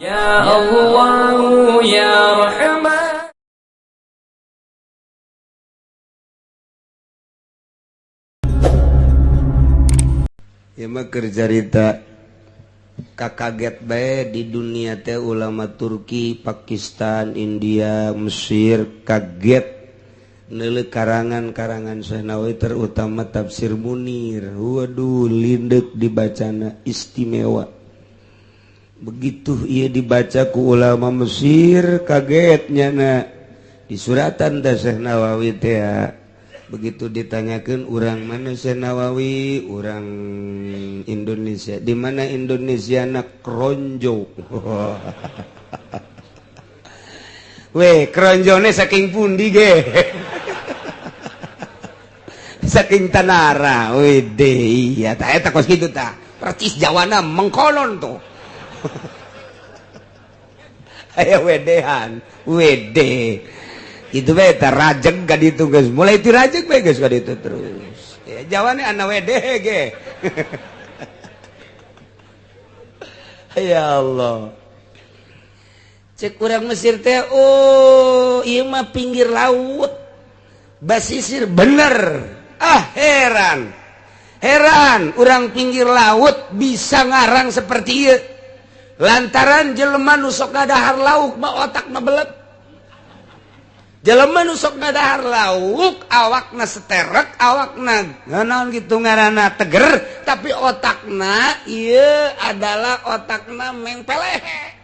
Ya Allah ya Rahman. Ya mah keur carita kakaget bae di dunia teh ulama Turki, Pakistan, India, Mesir kaget neuleuh karangan-karangan Syekh Nawawi terutama tafsir Munir. Waduh lindek dibacana istimewa. Begitu ia dibaca ku ulama Mesir kagetnya na di suratan teh Syekh Nawawi teh. Begitu ditanyakan urang mana Syekh Nawawi, urang Indonesia. Di mana Indonesia nak kronjo. Weh, kronjone saking pundi ge? Saking Tanara. Weh deh, iya tah eta kos kitu tah. Percis Jawana mengkolon tuh. Aya wedehan, wede. Itu bae teh rajeg ka ditu geus. Mulai ti rajeg bae geus ka ditu terus. Ya jawane ana wede ge. Ya Allah. Cek urang Mesir teh oh ieu mah pinggir laut. Basisir bener. Ah heran. Heran urang pinggir laut bisa ngarang seperti ieu. Lantaran jelema nu sok ngadahar lauk mah otakna belet. Jelema nu sok ngadahar lauk awakna seterek, awakna naon kitu ngaranna teger, tapi otakna ieu adalah otakna mengpelehe.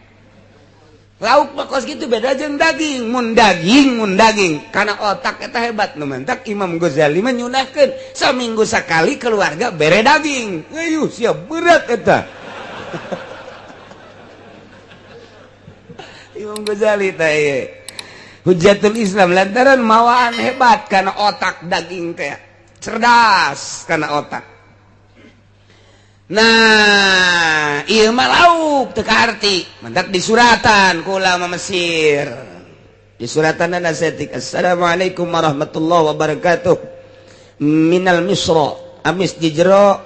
Lauk mah kos kitu beda jeung daging. Mun daging karena otak eta hebat nu mentak Imam Ghazali mah nyunahkeun saminggu sakali keluarga bere daging. Ayo sia berat eta. Imam Ghazali teh Hujatul Islam lantaran mawaan hebat karena otak daging teh cerdas karena otak. Nah, ieu mah lauk teu kaarti mentak di suratan ku ulama Mesir. Di suratan nasetik Assalamualaikum warahmatullahi wabarakatuh. Minal Misra amis jijro.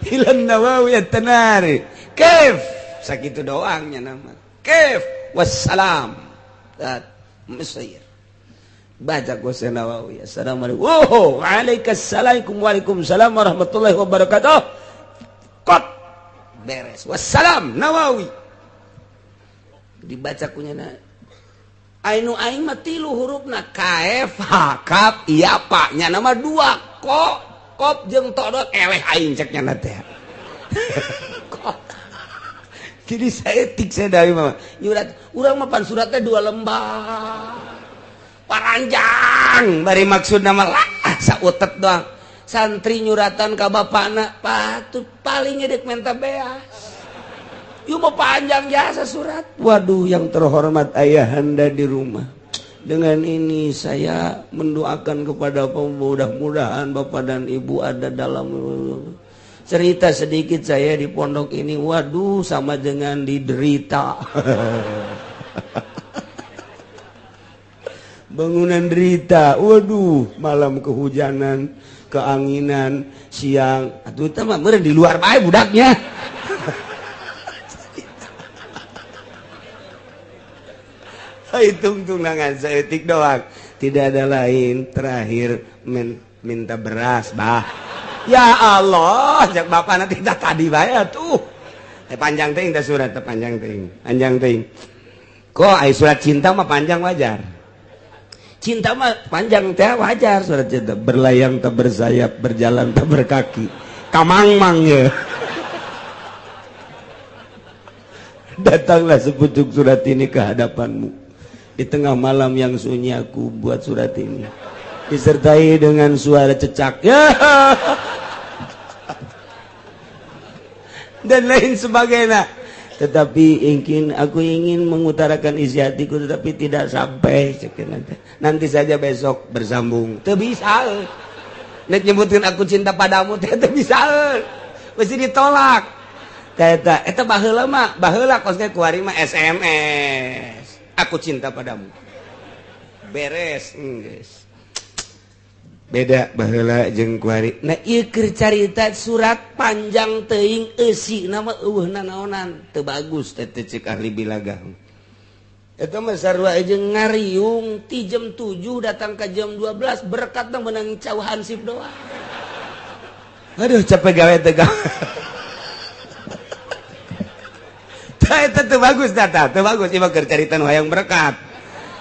Ilan Nawawi at-Tanari. Kaif sakitu doangnya nama kef wassalam Mesir baca ku Syekh Nawawi assalamualaikum waalaikumsalam warahmatullahi wabarakatuh kot beres wassalam Nawawi dibaca kunyana ainu aing mah tilu hurufna kaf ha kaf iya pa nya nama dua kop jeung todot eleh aing cek nya teh. Jadi saya etik saya dari mama nyurat urang mah pan suratnya 2 lembar paranjang bari maksud nama lah sautet doang santri nyuratan ka bapakna patut paling edek menta beas ieu mah panjang jasa surat. Waduh yang terhormat ayahanda di rumah, dengan ini saya mendoakan kepada mudah-mudahan bapak dan ibu ada dalam cerita sedikit saya di pondok ini. Waduh sama dengan diderita. Bangunan derita. Waduh malam kehujanan, keanginan, siang. Atuh teh mah meureun di luar bae budaknya. Hitung-tung nangan saeutik doang. Tidak ada lain terakhir minta beras bah. Ya Allah, jak bapak nanti tak tadi bayar tuh. Panjang ting dah surat panjang ting. Kok ai surat cinta mah panjang wajar. Cinta mah panjang teh wajar surat cinta. Berlayang tak bersayap, berjalan tak berkaki. Kamang-mang ya. Datanglah sepucuk surat ini ke hadapanmu. Di tengah malam yang sunyi aku buat surat ini. Disertai dengan suara cecak. Ya. Dan lain sebagainya. Tetapi aku ingin mengutarakan isi hatiku tetapi tidak sampai. Nanti saja besok bersambung. Teu bisa. Nek nyebutkeun aku cinta padamu teu bisa. Mesti ditolak. Eta baheula mah, baheula kos ge kuari mah SMS. Aku cinta padamu. Beres, geus. beda baheula jeung kuari. Nah ieu keur carita surat panjang teuing eusi nama eueuhna naonan teu bagus teh ceuk ahli bilagah. Eta mah sarua jeung ngariung ti jam 7 datang ka jam 12 berkat teh meunang cauh hansip doang. Aduh capek gawe teh gawe. Tah eta teu bagus tah teu bagus ieu mah keur carita nu hayang berkat.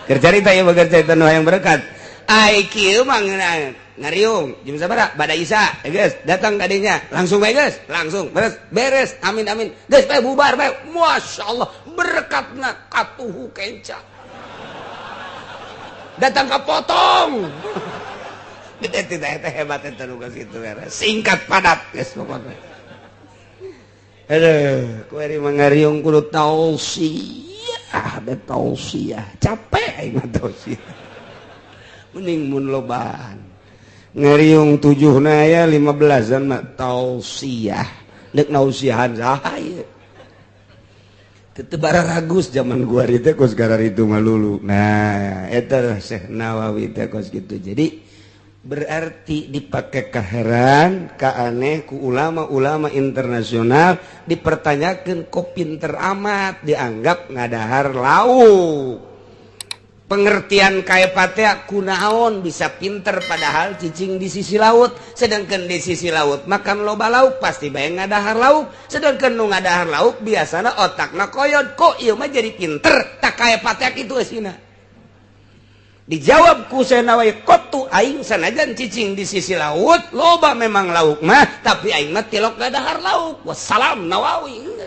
Keur carita ieu mah keur carita nu hayang berkat. Ai kieu mah ngariung jam sabaraha bada isya geus datang kadinya langsung bae geus langsung beres amin geus bae bubar bae masyaallah berkatna katuhu kenca datang ka potong gede teh hebat eta nu geus kitu singkat padat geus pokona aduh kuari mangariung kudu tausiah capek aing mah tausiah mending mun lobaan ngeriung 7 na aya 15an mah tausiah deuk nausiahan saha ieu teu bararagus zaman gua teh kos garar itu mah lulu. Nah eta Syekh Nawawi teh kos kitu. Jadi berarti dipake kaheran ka aneh ku ulama-ulama internasional dipertanyakeun kok pinter amat dianggap ngadahar lauk. Pengertian kaepatea kunaon bisa pinter padahal cicing di sisi laut, sedangkan di sisi laut makan loba lauk pasti bae ngadahar lauk, sedangkan nu ngadahar lauk biasana otakna koyod. Kok ieu mah jadi pinter tak kaepatea kitu eusina. Dijawab ku Senawi kotu aing sanajan cicing di sisi laut loba memang lauk mah tapi aing mah tilok ngadahar lauk. Wassalam Nawawi.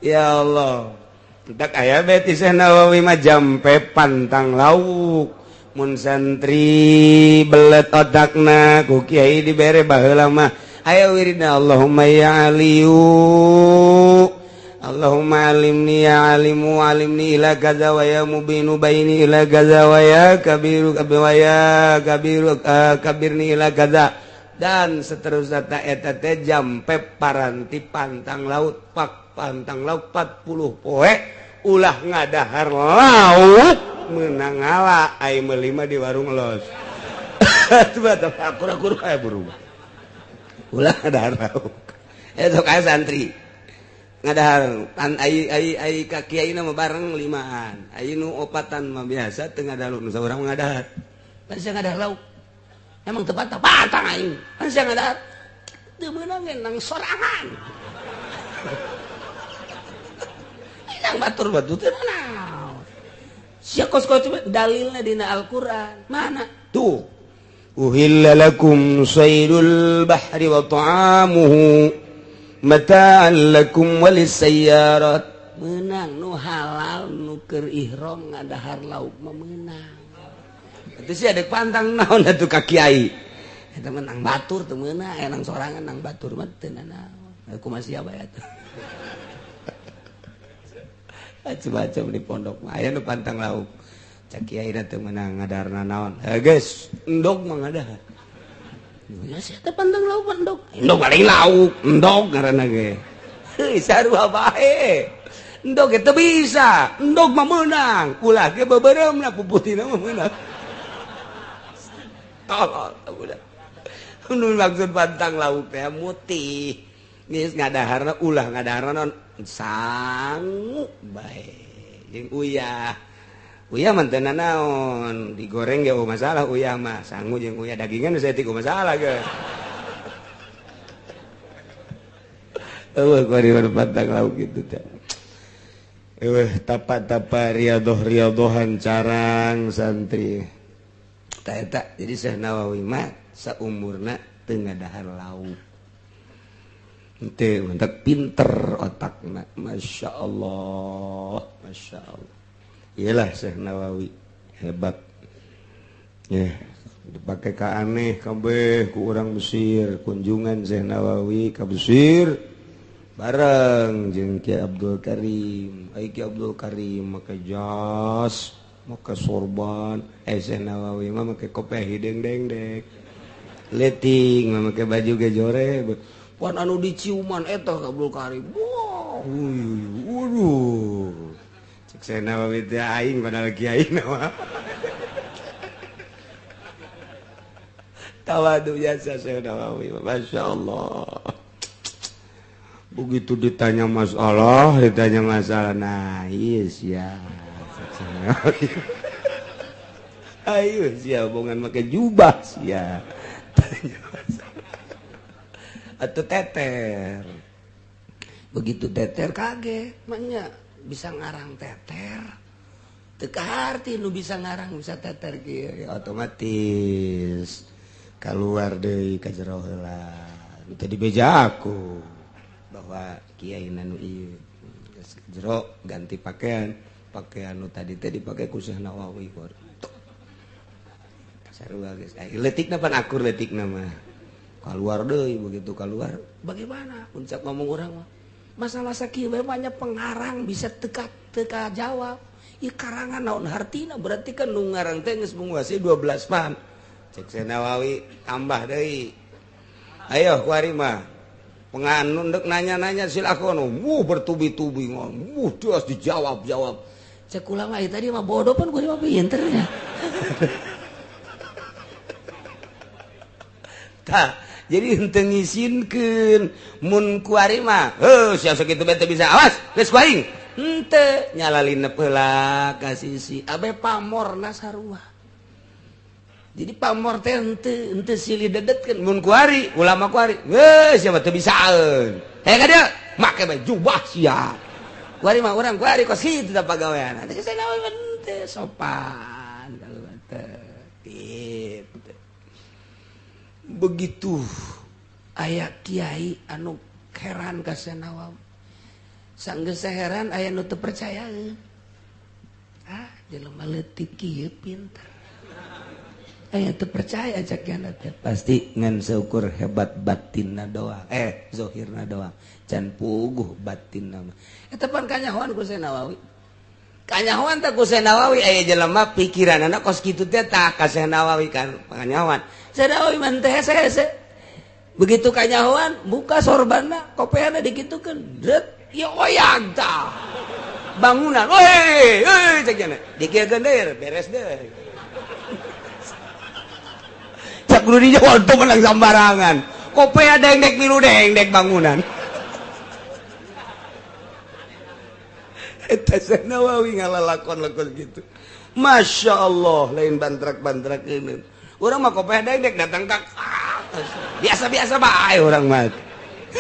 Ya Allah, tak aya beti Syekh Nawawi mah jampe pantang lauk. Mun santri belet otakna ku kiai dibere baheula mah aya wiridna Allahumma ya aliyu Allahumma alimni ya alimu alimni ila kaza wa ya mubinu baini ila kaza wa ya kabiru wa ya kabiru kabirni ila kaza dan seterusnya eta teh jampe paranti pantang laut pantang lauk 40 poe ulah ngadahar lauk meunang ngala ai meuli mah di warung los. Coba akur-akur aya berubah. Ulah ngadahar lauk. Eta ka santri. Ngadahar pan ai ka kiai mah bareng 5an. Ai nu 4an mah biasa teu ngadahar nu saurang ngadahar. Pan sia ngadahar lauk. Emang teu pantang aing. Pan sia ngadahar. Teu meunang nang sorangan. Nang batur-batur teh naon. Sia kos-kos dalilna dina Al-Qur'an. Mana? Tuh. Uhilla lakum saydul bahri wa ta'amuhu mata'an lakum walis-sayyarat. Meunang nu halal nu keur ihram ngadahar lauk mah meunang. Itu sia deuk pantang naon atuh ka kiai. Eta mah nang batur teu meunang, nang sorangan nang batur mah teu naon. Aku masih aya atuh. Macam-macam di pondok mah aya nu pantang lauk. Cak kiai teh meunang ngadarna naon? Geus, endog mah ngadahar. Ya sia teh pantang lauk endog. Endog balik lauk, endog ngaranna ge. Heuh sarua bae. Endog teh bisa, endog mah meunang. Ulah ge bebereumna puputina mah meunang. Tolol budak. Nu maksud pantang lauk teh mutih. Geus ngadaharna ulah ngadaharna naon? Sangu bae jeung uyah mah teu naon digoreng ge masalah uyah mah sangu jeung uyah dagingan saya teu masalah geus eueuh kuari pantang lauk kitu teh eueuh tapa-tapa riadoh-riadohan carang santri tah eta jadi Syekh Nawawi mah saumurna teu ngadahar lauk teu mentek pinter otakna Masya Allah iyalah Syekh Nawawi hebat ya dipake ka aneh kabeh ku urang Mesir kunjungan Syekh Nawawi ka Mesir bareng jeung Ki Abdul Karim Ki Abdul Karim make jas make sorban Syekh Nawawi mah make kopeh hideng dengdek leting mah make baju gejore pan anu diciuman eta Abdul Karim. Wow. Waduh. Cek Syekh Nawawi teh aing padahal kiai nama. Tawadu jasa Syekh Nawawi, Masya Allah. Begitu ditanya masalah, nah yes ya. Ayo sia bongan make jubah sia. Tanya masalah. Atau teter. Begitu teter kaget, maknya bisa ngarang teter. Teka arti nu bisa ngarang bisa teter kieu otomatis keluar deui ka jero heula. Tadi beja aku bahwa kiai nanu ieu geus jero ganti pakaian nu tadi teh dipake ku Syekh Nawawi kor. Sarua geus leutikna pan akur leutikna mah. Keluar deui begitu keluar bagaimana puncak ngomong urang mah. Masalah sakieu bae banyak pengarang bisa teka jawab. Ieu karangan naon hartina berarti kan nu ngarang teh geus menguasai 12 pan. Cek Syekh Nawawi tambah deui. Ayo kuari mah. Penganun dek nanya-nanya silakan. Bertubi-tubi ngomong. Terus dijawab. Cek ulang aja tadi mah bodoh pun kuari mah pinternya. Tah, jadi henteu ngisinkeun mun kuari mah. Sia sakitu bete bisa. Awas, geus kuaing. Henteu nyalalin heula ka sisi. Abe pamorna sarua. Jadi pamor teh henteu silih dedetkeun mun kuari, ulama kuari. Geus sia teu bisaeun. Ka dieu make bae jubah sia. Kuari mah urang kuari kos kitu da pagawean. Teh saya naon teh sopan kalau teh. Gitu. Begitu aya kiai anu heran ka Syekh Nawawi. Sanggeus heran aya nu teu percayaeun. Jelema leutik kieu pinter. Aya teu percaya cakeana teh. Pasti ngan seukur hebat batinna doang. Zahirna doang. Can puguh batinna mah. Eta pan kanyahoan ku Syekh Nawawi. Kanyahoan teh ku Syekh Nawawi aya jelema pikiranna kos kitu teh tah ka Syekh Nawawi kan kanyahoan. Syekh Nawawi mah teh hese-hese. Begitu kanyahoan buka sorbanna, kopeana dikitukeun. Dret, ya oyag tah. Bangunan. Woi, cek jana. Dikiekeun deui, beres deui. Cak kudu dijawab tuh menang sambarangan. Kopea dengdek milu dengdek bangunan. Eta Syekh Nawawi ngalalakon-lakon gitu. Masya Allah, lain bantrak-bantrak ini. Orang mah kopea dengdek datang ke biasa-biasa bae orang mah.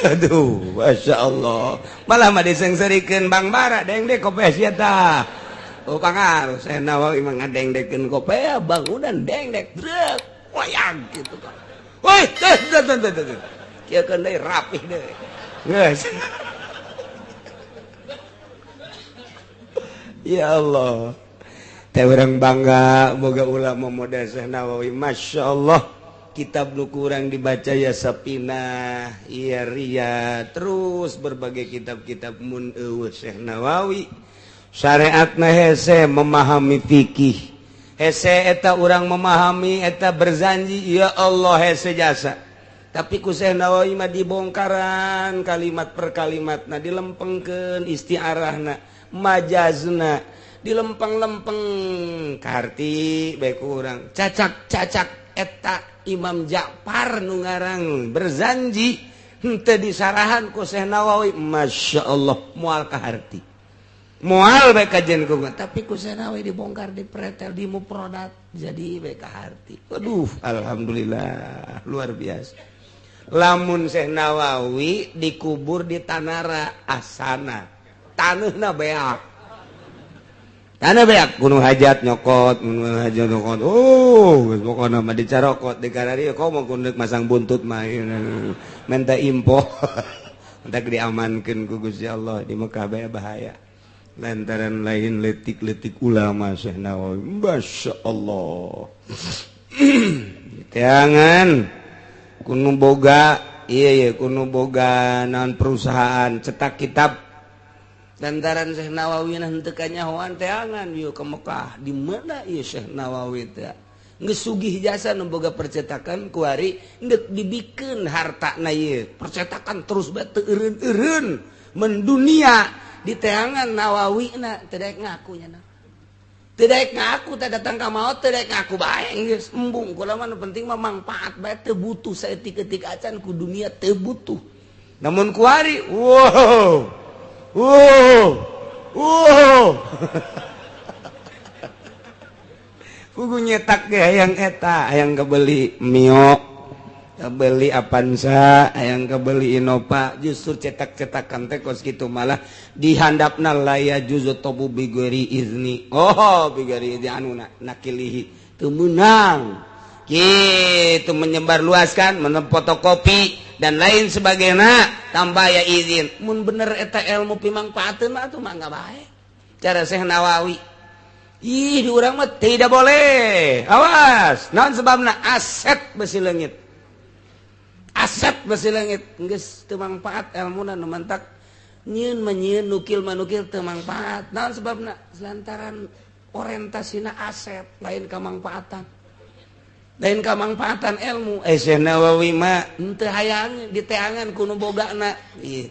Aduh, Masya Allah. Malah mah disengserikeun Bang Bara dengdek kopea sia tah. Oh pangaruh Syekh Nawawi mah ngadengdekeun kopea bangunan dengdek drek. Wayang gitu kan. Woi, tuh. Kieu kan deui rapih deui. Geus. Ya Allah. Teh urang bangga boga ulama model Syekh Nawawi. Masya Allah. Kitab nu kurang dibaca ya Sapinah, iya Riyad, terus berbagai kitab-kitab mun eueuh Syekh Nawawi. Syariatna hese memahami fikih. Hese eta urang memahami eta berjanji ya Allah hese jasa. Tapi ku Syekh Nawawi mah dibongkaran kalimat per kalimatna dilempengkeun istiarahna majazna dilempeng-lempeng karti bae ku urang cacak-cacak eta Imam Ja'far nu ngarang berjanji henteu disarahan ku Syekh Nawawi. Masya Allah moal kaharti moal bae kajen ku tapi ku Syekh Nawawi dibongkar dipretel di mufradat jadi bae kaharti. Aduh alhamdulillah luar biasa. Lamun Syekh Nawawi dikubur di Tanara Asana taneuhna beak. Tanah beak gunung hajat nyokot, geus pokona mah dicarokot di karari kau mau kundeuk masang buntut mah minta impo. Entak diamankeun ku Gusti Allah di Mekah bae bahaya. Lantaran lain letik-letik ulama Syekh Nawawi. Masya Allah. Jangan kuno boga kuno boga naon perusahaan cetak kitab. Lantaran Syekh Nawawi henteu kanyahoan teangan yeuh ke Mekah. Di mana ieu Syekh Nawawi teh? Geus sugih jasa nu boga percetakan kuari geus dibikeun hartana ieu. Percetakan terus bae teu eureun-eureun mendunia di teangan Nawawi tidak ngakunya tidak ngaku tak datang ka maot tidak ngaku bae geus embung kula mah penting mah manfaat bae teu butuh saeutik-eutik acan ku dunia teu butuh namun kuari wow kudu nyetak ge hayang eta hayang kebeli mio kebeli Avanza hayang kebeli Innova justru cetak-cetakan teh kos kitu malah dihandapna laya juzu tobu bigori izni bigori izni anu nakilihi teu meunang kitu menyebar luaskan fotokopi dan lain sebagainya tambah ya izin mun bener eta ilmu pimangpaateun mah atuh mangga bae cara Syekh Nawawi di urang mah tidak boleh awas naon sebabna aset besi leungit geus teu mangpaat ilmuna nu mantak nyieun mah nyieun nukil mah nukil teu mangpaat naon sebabna lantaran orientasina aset lain kamangpaatan ilmu Syekh Nawawi mah teu hayang diteangan ku nu bogana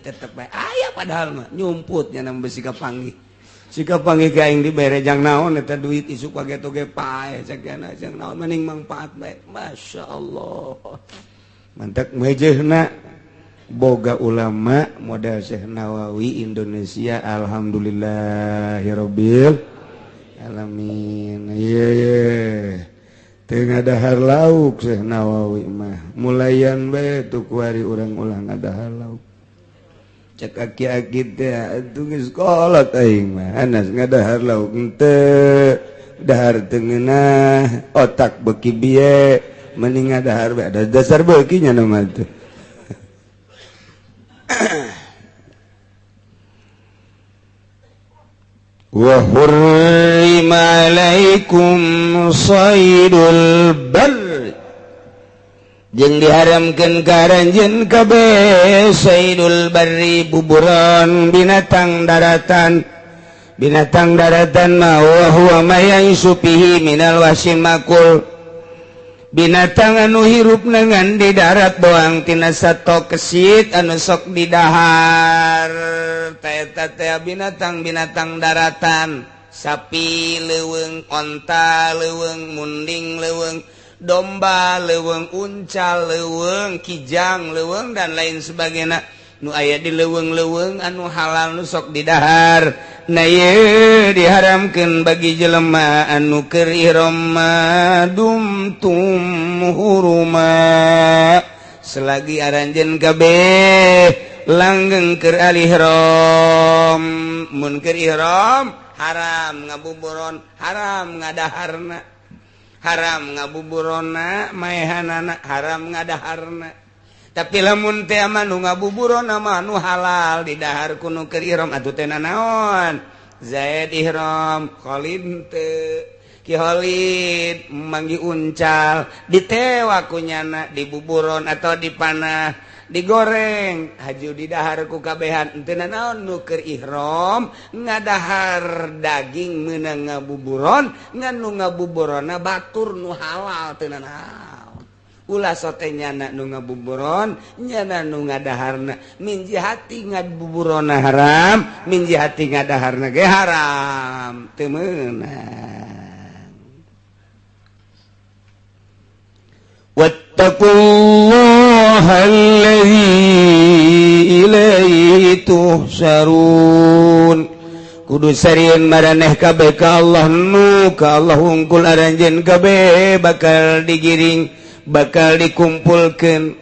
tetep bae aya padahal mah nyumputnya nang besi kapanggih sika panggih ka aing dibere jang naon eta duit isuk page-toge pae sakana jang naon mending mangpaat bae masyaallah mantak mejehna boga ulama model Syekh Nawawi Indonesia alhamdulillahirabbil alamin teu ngadahar lauk Syekh Nawawi mah mulayan bae tu kuari urang ulah ngadahar lauk cek aki-aki teh atuh geus kolot aing mah anas ngadahar lauk henteu dahar teu ngeunah otak beuki bieu mending ngadahar bae ada dasar beuki nya mah teh wa hurrima alaikum saydul barr jeung diharamkeun ka aranjeun kabeh saydul barri buburon binatang daratan mah wa huwa ma ya'isu fihi minal wasin makul binatang anu hirup nengan di darat doang tina sato kesit anu sok di dahar eta teh binatang-binatang daratan sapi leuweung onta leuweung munding leuweung domba leuweung uncal leuweung kijang leuweung dan lain sebagainya nu aya di leuweung-leuweung anu halal nu sok di dahar na ye diharamkeun bagi jelema anu keur ihram dumtum huruma selagi aranjeun kabeh langgeng keur ihram mun keur ihram haram ngabuburon haram ngadaharna haram ngabuburonna maehanana haram ngadaharna tapi lamun teh mah nu ngabuburonna mah nu halal di dahar kuno keur ihram atuh teh naon Zaid ihram Khalid teu Ki Khalid manggi uncal ditewa ku nyana di buburon atau di panah digoreng haju di dahar ku kabehan teu naon nu keur ihram ngadahar daging meunang ngabuburon ngan nu ngabuburonna batur nu halal teu naon ulah sote nyana nu ngabuburon nyana nu ngadaharna min jihati ngabuburonna haram min jihati ngadaharna ge haram teu meunang wattaqullaha allazi ilaihi tuhsyarun kudu sarieun maraneh kabeh ka Allah nu ka Allah hungkul aranjeun kabeh bakal digiring bakal dikumpulkan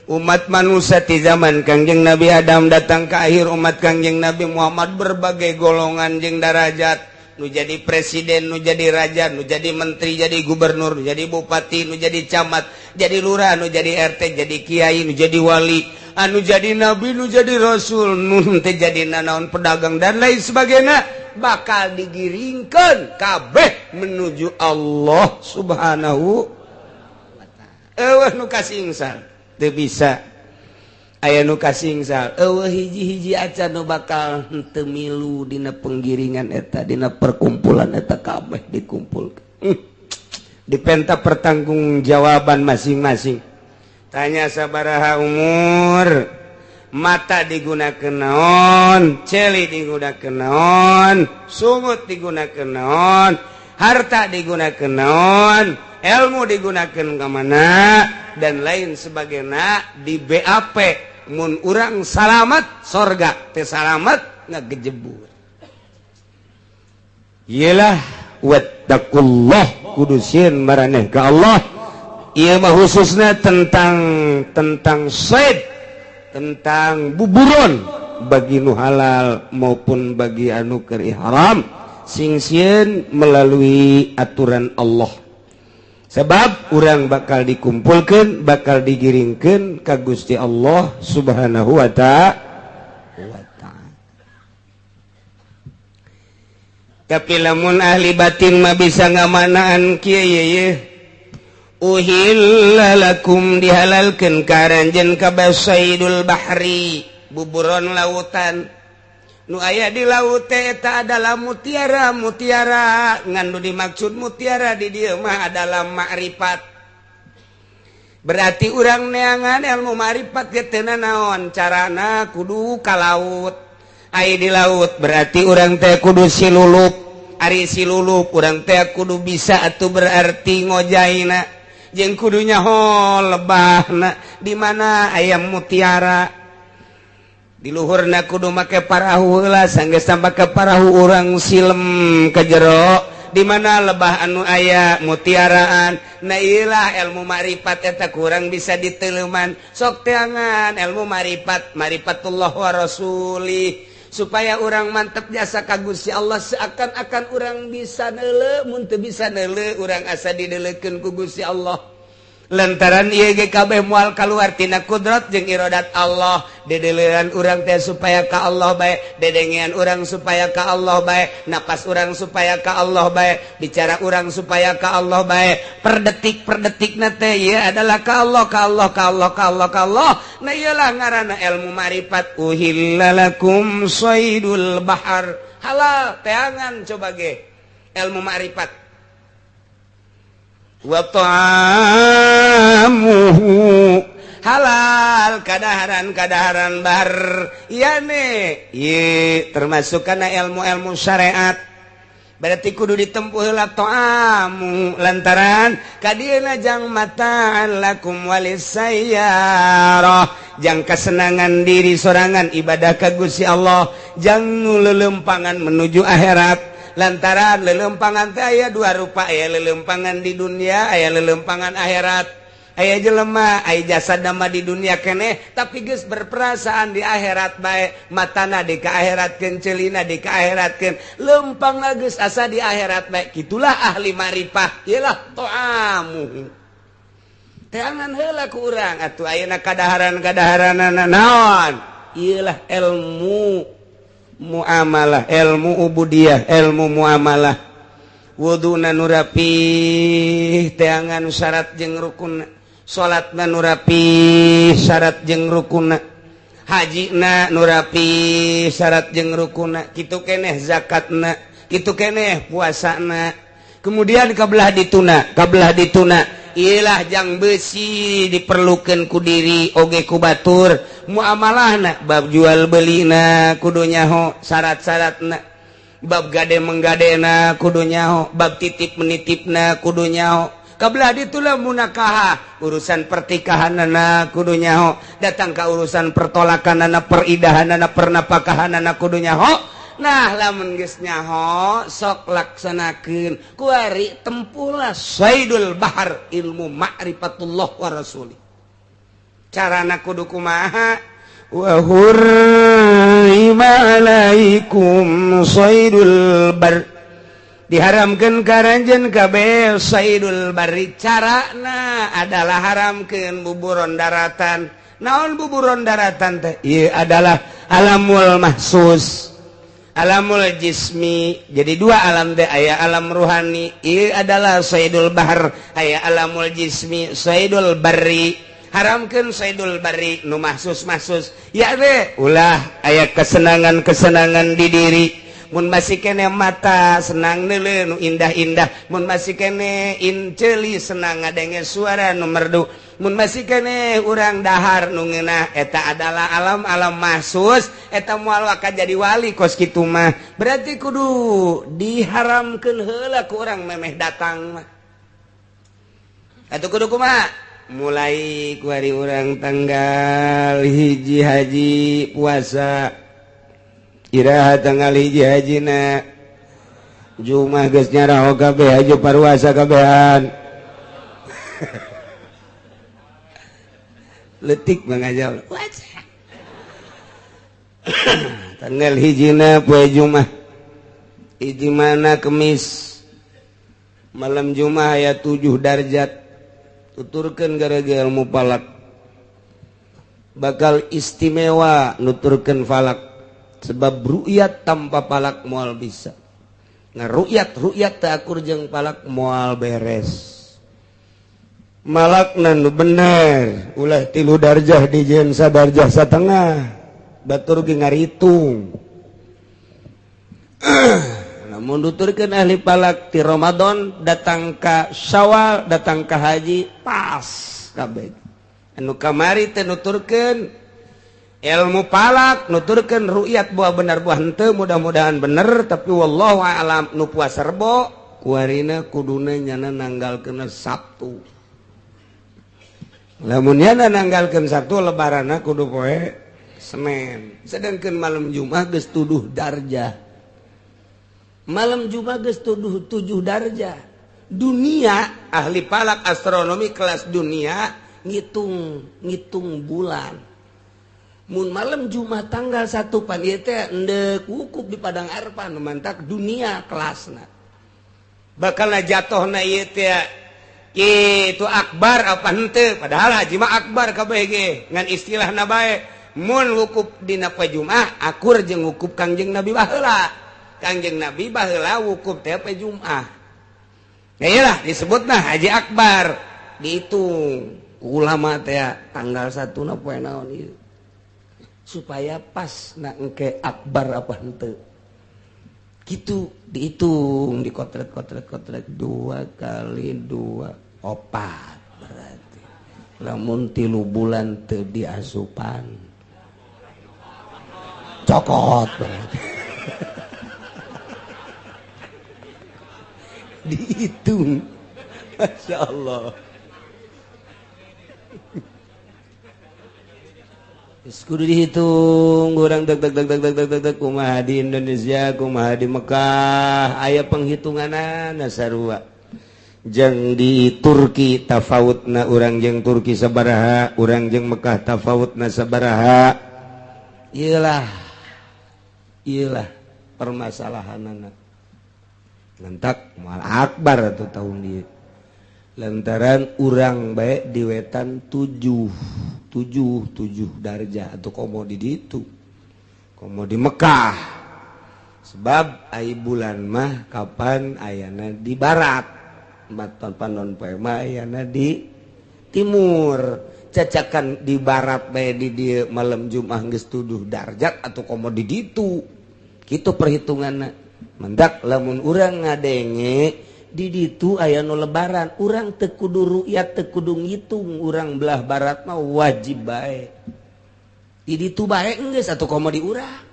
umat manusia di zaman Kangjeng Nabi Adam datang ke akhir umat Kangjeng Nabi Muhammad berbagai golongan jeung darajat nu jadi presiden nu jadi raja nu jadi menteri jadi gubernur nu jadi bupati nu jadi camat jadi lurah nu jadi RT jadi kiai nu jadi wali anu jadi nabi nu jadi rasul nu teh jadi nanaon pedagang dan lain sebagainya bakal digiringkeun kabeh menuju Allah subhanahu nu kasingsal teu bisa aya nu kasingsal hiji-hiji acan nu bakal teu milu dina penggiringan eta dina perkumpulan eta kabeh dikumpulkeun dipenta pertanggungjawaban masing-masing tanya sabaraha umur mata digunakeun naon, celi digunakeun naon, sungut digunakeun naon, harta digunakeun naon, ilmu digunakeun ka mana dan lain sebagainya di BAP. Mun urang salamat sorga, teu salamat ngagejebur. Iyalah wattaqullah, kudu sieun maraneh ka Allah. Ieu mah khususna tentang sayd, tentang buburon bagi nu halal maupun bagi anu keur ihram, sing sieun melalui aturan Allah. Sebab urang bakal dikumpulkeun, bakal digiringkeun ka Gusti Allah Subhanahu wa ta'ala. Tapi lamun ahli batin mah bisa ngamanaan kieu ye. Uhilla lakum, dihalalkeun karanjeun ka basaidul bahri, buburon lautan. Nu aya di laut teh eta adalah mutiara ngan nu dimaksud mutiara di dieu mah adalah makrifat. Berarti urang neangan ilmu makrifat ge teu naon carana kudu ka laut. Aya di laut berarti urang teh kudu silulup. Ari silulup urang teh kudu bisa atuh berarti ngojaina jeung kudu nyaho lebahna di mana aya mutiara. Di luhurna kudu make parahu heula sanggeus tambah ke parahu urang silem ka jero di mana lebah anu aya mutiaraan. Nah iyalah ilmu makrifat eta kurang bisa diteleuman. Sok teangan ilmu marifatullah wa rasulih supaya urang mantep jasa ka Gusti Allah seakan-akan urang bisa neuleuh. Mun teu bisa neuleuh urang asa dideuleukeun ku Gusti Allah. Lantaran ieu ge kabeh moal kaluar tina kudrat jeung iradat Allah. Dedeleuan urang teh supaya ka Allah bae, dedengean urang supaya ka Allah bae, napas urang supaya ka Allah bae, bicara urang supaya ka Allah bae. Per detikna teh ieu adalah ka Allah, ka Allah, ka Allah, ka Allah, ka Allah. Nah iyalah ngaranna ilmu makrifat. Uhillalakum saydul bahar. Halal teangan coba ge ilmu makrifat. Wa ta'amuhu, halal kadaharan bahar. Iya ne ieu termasuk kana ilmu-ilmu syariat. Berarti kudu ditempuh heula ta'amu lantaran kadieuna jang mata'an lakum walisayyarah, jang kesenangan diri sorangan ibadah ka Gusti Allah, jang nu leuleumpangan menuju akhirat. Lantaran lelempangan teh aya dua rupa, aya lelempangan di dunia, aya lelempangan akhirat. Aya jelema aya jasad nama di dunia keneh tapi geus berperasaan di akhirat bae, matana di ka akhiratkeun, ceulina di ka akhiratkeun, lempangna geus asa di akhirat bae. Kitulah ahli marifah, iyalah ta'amu. Teangan heula ku urang atuh ayeuna kadaharan-kadaharanana naon? Iyalah ilmu muamalah, ilmu ubudiyah, ilmu muamalah. Wuduna nu rapih teangan syarat jeung rukunna, salatna nu rapih syarat jeung rukunna, hajina nu rapih syarat jeung rukunna, kitu keneh zakatna, kitu keneh puasana. Kemudian kabelah dituna iyalah jang besi diperlukeun ku diri oge ku batur. Muamalahna bab jual belina kudu nyaho syarat-syaratna, bab gade menggadena kudu nyaho, bab titip menitipna kudu nyaho. Kabelah ditulah munakahah, urusan pertikahanana kudu nyaho, datang ka urusan pertolakanana, peridahanana, pernapakahanana kudu nyaho. Nah lamun geus nyaho sok laksanakeun kuari tempuhlah saydul bahar, ilmu ma'rifatullah wa rasulih. Carana kudu kumaha? Wa hurrima alaikum saydul bar, diharamkeun karanjeun kabeh saydul bari. Carana adalah haramkeun buburon daratan. Naon buburon daratan teh? Ieu adalah alamul mahsus, alamul jismi. Jadi dua alam teh, aya alam ruhani, ieu adalah saydul bahar, aya alamul jismi, saydul barri. Haramkeun saydul barri nu mahsus ya deh ulah aya kesenangan di diri. Mun masih kene mata senang neuleuh nu indah-indah, mun masih kene inceuli senang ngadenge suara nu merdu, mun masih kene urang dahar nu ngeunah eta adalah alam-alam mahsus eta moal waka jadi wali kos kitu mah berarti kudu diharamkeun heula ku urang memeh datang mah atuh kudu kumaha mulai ku hari urang tanggal hiji haji puasa iraha tanggal hiji hajina Jumah geus nyaraho kabeh haji paruasa kabehan letik mangajal tanggal hijina poe Jumat hiji mana Kemis malam Jumat aya 7 darajat tuturkeun gara-gara ilmu falak bakal istimewa nuturkeun falak sebab ru'yat tanpa falak moal bisa ngaru'yat teu akur jeung falak moal beres malakna nu bener ulah 3 darjah dijieun sadarjah satengah batur ge ngaritung lamun nuturkeun ahli falak ti Ramadan datang ka Syawal datang ka haji pas kabeh anu kamari teh nuturkeun ilmu falak nuturkeun ru'yat buah bener buah henteu mudah-mudahan bener tapi wallahu a'lam nu puasa Rebo kuarina kuduna nyana nanggalkeun Sabtu lamun nyana nanggalkeun Sabtu lebaranna kudu poe Senin sedangkeun malam Jumat geus 7 darjah malam Jumat geus 7 darjah dunia ahli falak astronomi kelas dunia ngitung bulan mun malam Jumat tanggal 1 pan ieu teh endek wukuf di padang Arfah mantak dunia kelasna bakalna jatohna ieu teh kitu akbar apa henteu padahal haji mah akbar kabeh ge ngan istilahna bae mun wukuf dina poe Jumat akur jeung wukuf Kangjeng Nabi baheula Kangjeng Nabi baheula wukuf teh poe Jumat ya iyalah disebutna haji akbar dihitung ulama teh tanggal 1 na poe naon ieu supaya pas na engke akbar apa henteu gitu dihitung dikotret 2 kali 2 4 berarti lamun 3 bulan teu diasupan cokot berarti dihitung Masya Allah kudu dihitung urang deg kumaha di Indonesia kumaha di Mekah aya penghitunganna sarua jeung di Turki tafawutna urang jeung Turki sabaraha urang jeung Mekah tafawutna sabaraha iyalah permasalahanana ngantak moal akbar atuh taun dieu lantaran urang bae di wetan 7 darjah atau komo di ditu komo di Mekah sebab ai bulan mah kapan ayana di barat maton panon poe mah ayana di timur cacakan di barat bae di dieu malam Jumat geus 7 darajat atau komo di ditu kitu perhitunganna mendak lamun urang ngadenge di ditu aya nu lebaran urang teu kudu ru'yat teu kudu ngitung urang belah barat mah wajib bae di ditu bae geus atuh komo di urang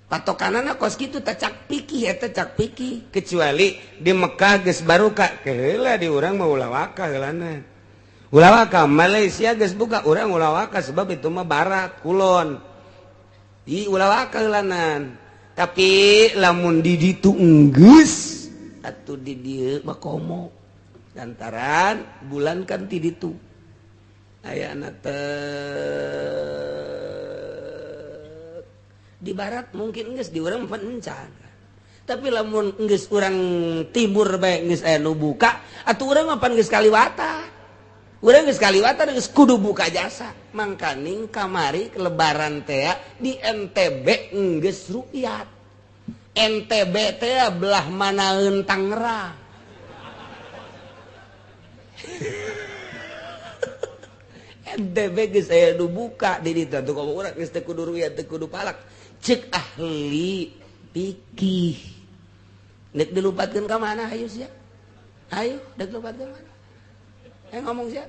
patokanana kos kitu teh cak pikih eta cak pikih kecuali di Mekah geus barokah heula di urang mah ulah waka heulana ulah waka Malaysia geus buka urang ulah waka sebab itu mah barat kulon di ulah waka heulanan tapi lamun di ditu geus atuh di dieu bakomo lantaran bulan kan ti ditu ayana di barat mungkin geus di urang pencan tapi lamun geus urang timur bae geus aya nu buka atuh urang mah pan geus kaliwata urang geus kaliwata geus kudu buka jasa mangkaning kamari lebaran teh di NTB geus ru'yat NTB teh belah manaeun Tangerang. NTB geus aya nu buka di ditu tuh komo urang geus teu kudu ru'yat teu kudu palak. Cek ahli fikih. Nek dilupatkeun ka mana hayu sia? Hayu, dek lupatkeun mana? Ngomong sia?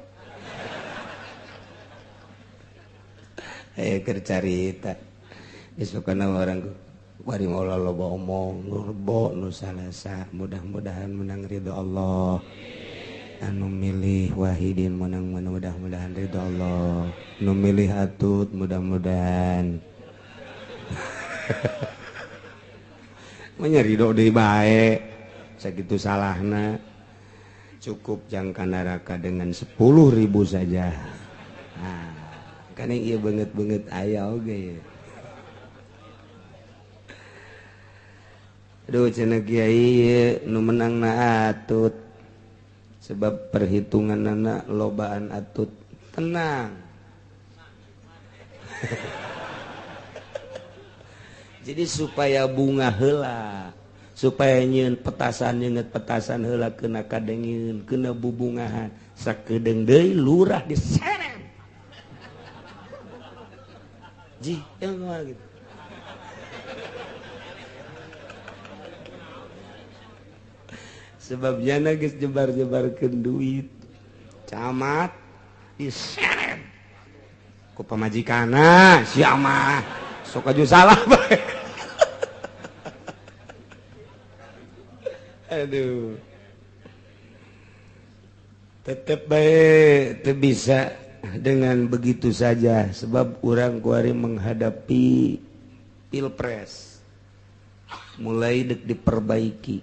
keur carita isukana orang bari maula loba omong nurbo nu salasa mudah-mudahan menang ridho Allah anu milih Wahidin menang mudah-mudahan ridho Allah nu milih Atut mudah-mudahan ridho deui bae sakitu salahna cukup jangka neraka dengan 10.000 saja. Nah, kan ieu beungeut-beungeut aya oge. Aduh cenah kiai nu menangna Atut. Sebab perhitunganna lobaan Atut. Tenang. Jadi supaya bunga heula, supaya nyeun petasan nyeungeut petasan heula kena kadengieun, kena bubungahan, sakedeung deui lurah diserem. Ji, kumaha gitu. Sebabnya geus jebar-jebarkeun duit. Camat diserem. Ku pamajikanna sia mah sok aju salah bae. Aduh. Tetep bae teu bisa dengan begitu saja sebab urang kuari menghadapi pilpres mulai dek diperbaiki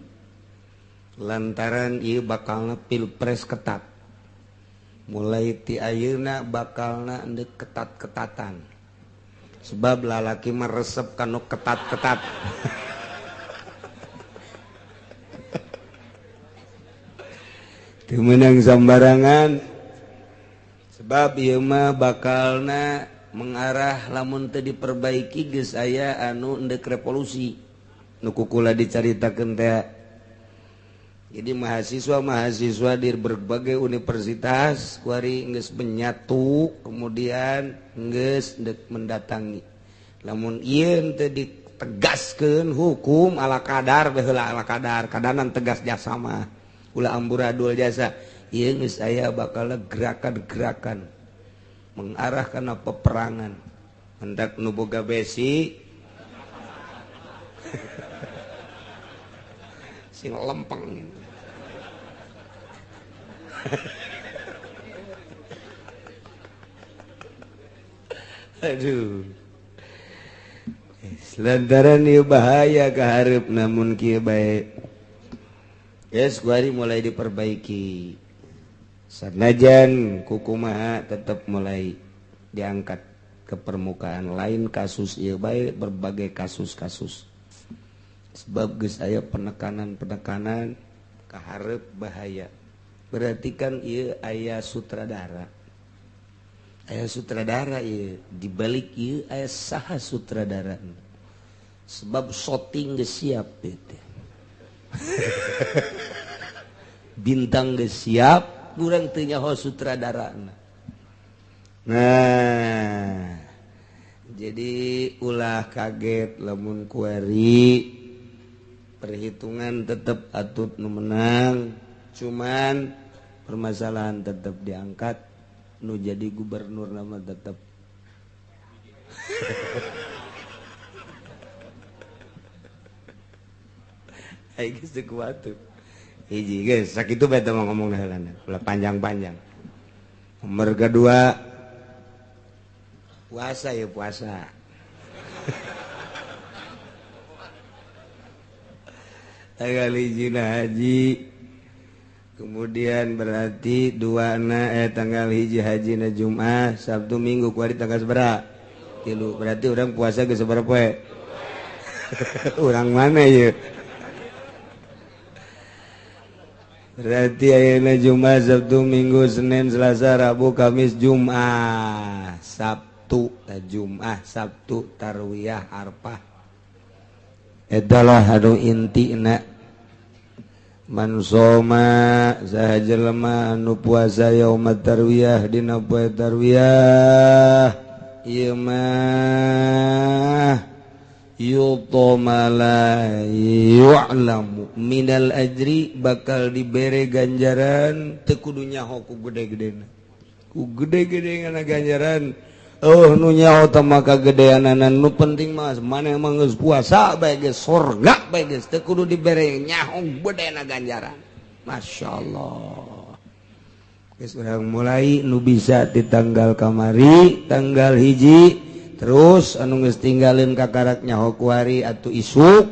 lantaran ieu bakalna pilpres ketat mulai ti ayeuna bakalna endek ketat-ketatan sebab lalaki mah resep kanu ketat-ketat. Teu meunang sambarangan sebab ieu mah bakalna mengarah lamun teu diperbaiki geus aya anu endek revolusi nu kukula dicaritakeun teh. Jadi mahasiswa di berbagai universitas kuari geus menyatu kemudian geus endek mendatangi lamun ieu teu ditegaskeun hukum ala kadar baheula ala kadar kadanan tegas jasa mah ulah amburadul jasa ieu geus aya bakal gerakan-gerakan mengarah kana peperangan hendak nu boga besi sing lempeng. Aduh. Lantaran ieu bahaya ka hareup namun kieu bae. Yes, kuari mulai diperbaiki. Sanajan kukumaha tetap mulai diangkat ke permukaan lain kasus ieu bae berbagai kasus-kasus. Sebab geus aya penekanan-penekanan ka hareup bahaya. Berarti kan ieu aya sutradara. Aya sutradara ieu, di balik ieu aya saha sutradara. Sebab syuting geus siap teh. Bintang geus siap, urang teu nyaho sutradarana. Nah, jadi ulah kaget lamun kuari perhitungan tetap Atut nu menang, cuman permasalahan tetap diangkat nu jadi gubernur nama tetap ai geus teu kuat tuh hiji geus sakitu bae teh ngomong heulana ulah panjang-panjang. Nomor kedua puasa ya puasa. Tanggal hijina haji kemudian berarti tanggal hiji hajina Jumat Sabtu Minggu kuari tanggal sabaraha 3 berarti orang puasa ke sabaraha poe urang mana ye berarti ayeuna Jumat Sabtu Minggu Senin Selasa Rabu Kamis Jumat Sabtu Jumat Sabtu tarwiyah Arfah etalah anu intina man soma saha jelema anu puasa yaumat tarwiyah dina poe tarwiyah ieu mah yutomala yu'lamu minal ajri bakal dibere ganjaran teu kudu nyaho ku gede-gedena ku gede-gede ngana ganjaran. Nu nyaho teh mah kagedeanan nu penting mah maneh mah geus puasa bae geus surga bae geus teu kudu dibere nyaho bedena ganjaran. Masyaallah. Geus urang mulai nu bisa di tanggal kamari tanggal 1 terus anu geus tinggalin kakarak nyaho kuari atuh isuk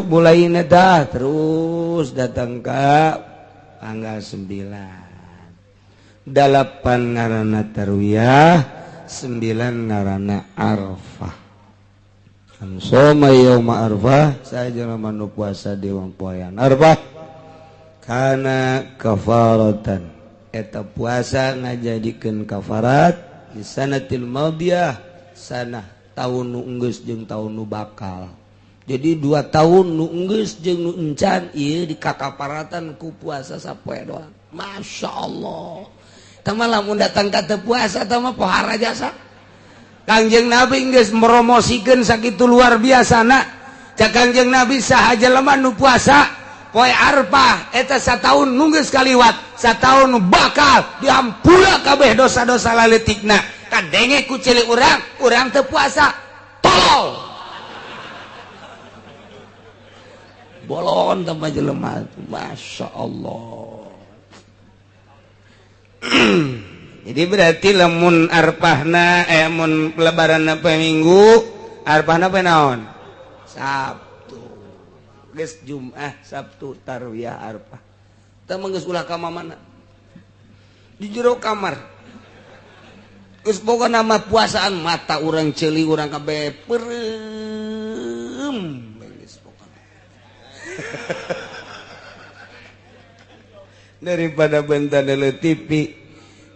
mulai dah terus datang ka tanggal 9 8 ngaranna tarwiyah 9 ngaranna arfah soma yauma arfah sajelema nu puasa di wang poean arfah kana kafaratan eta puasa ngajadikeun kafarat di sanatil madiyah sanah taun nu enggeus jeung taun nu bakal. Jadi 2 tahun nu enggeus jeung nu encan ieu dikakaparatan ku puasa sapoe doang. Masyaallah. Tah mah lamun datang ka teu puasa tah mah pohara jasa. Kangjeng Nabi geus meromosikeun sakitu luar biasana. Cak Kangjeng Nabi saha jelema nu puasa poe Arfah eta sataun nu geus kaliwat, sataun nu bakal diampura kabeh dosa-dosa laletikna. Kadenge ku cilik urang teu puasa. Tolol. Bolon tambah jelema, masya Allah. Jadi berarti lamun arpahna mun lebaranna poe Minggu, arpahna poe naon? Sabtu. Geus Jumat, Sabtu tarwiyah arpah. Teu mah geus ulah ka mamana. Di jero kamar. Geus boga nama puasaan mata urang ceuli urang kabeh perem. Daripada bentar dalam TV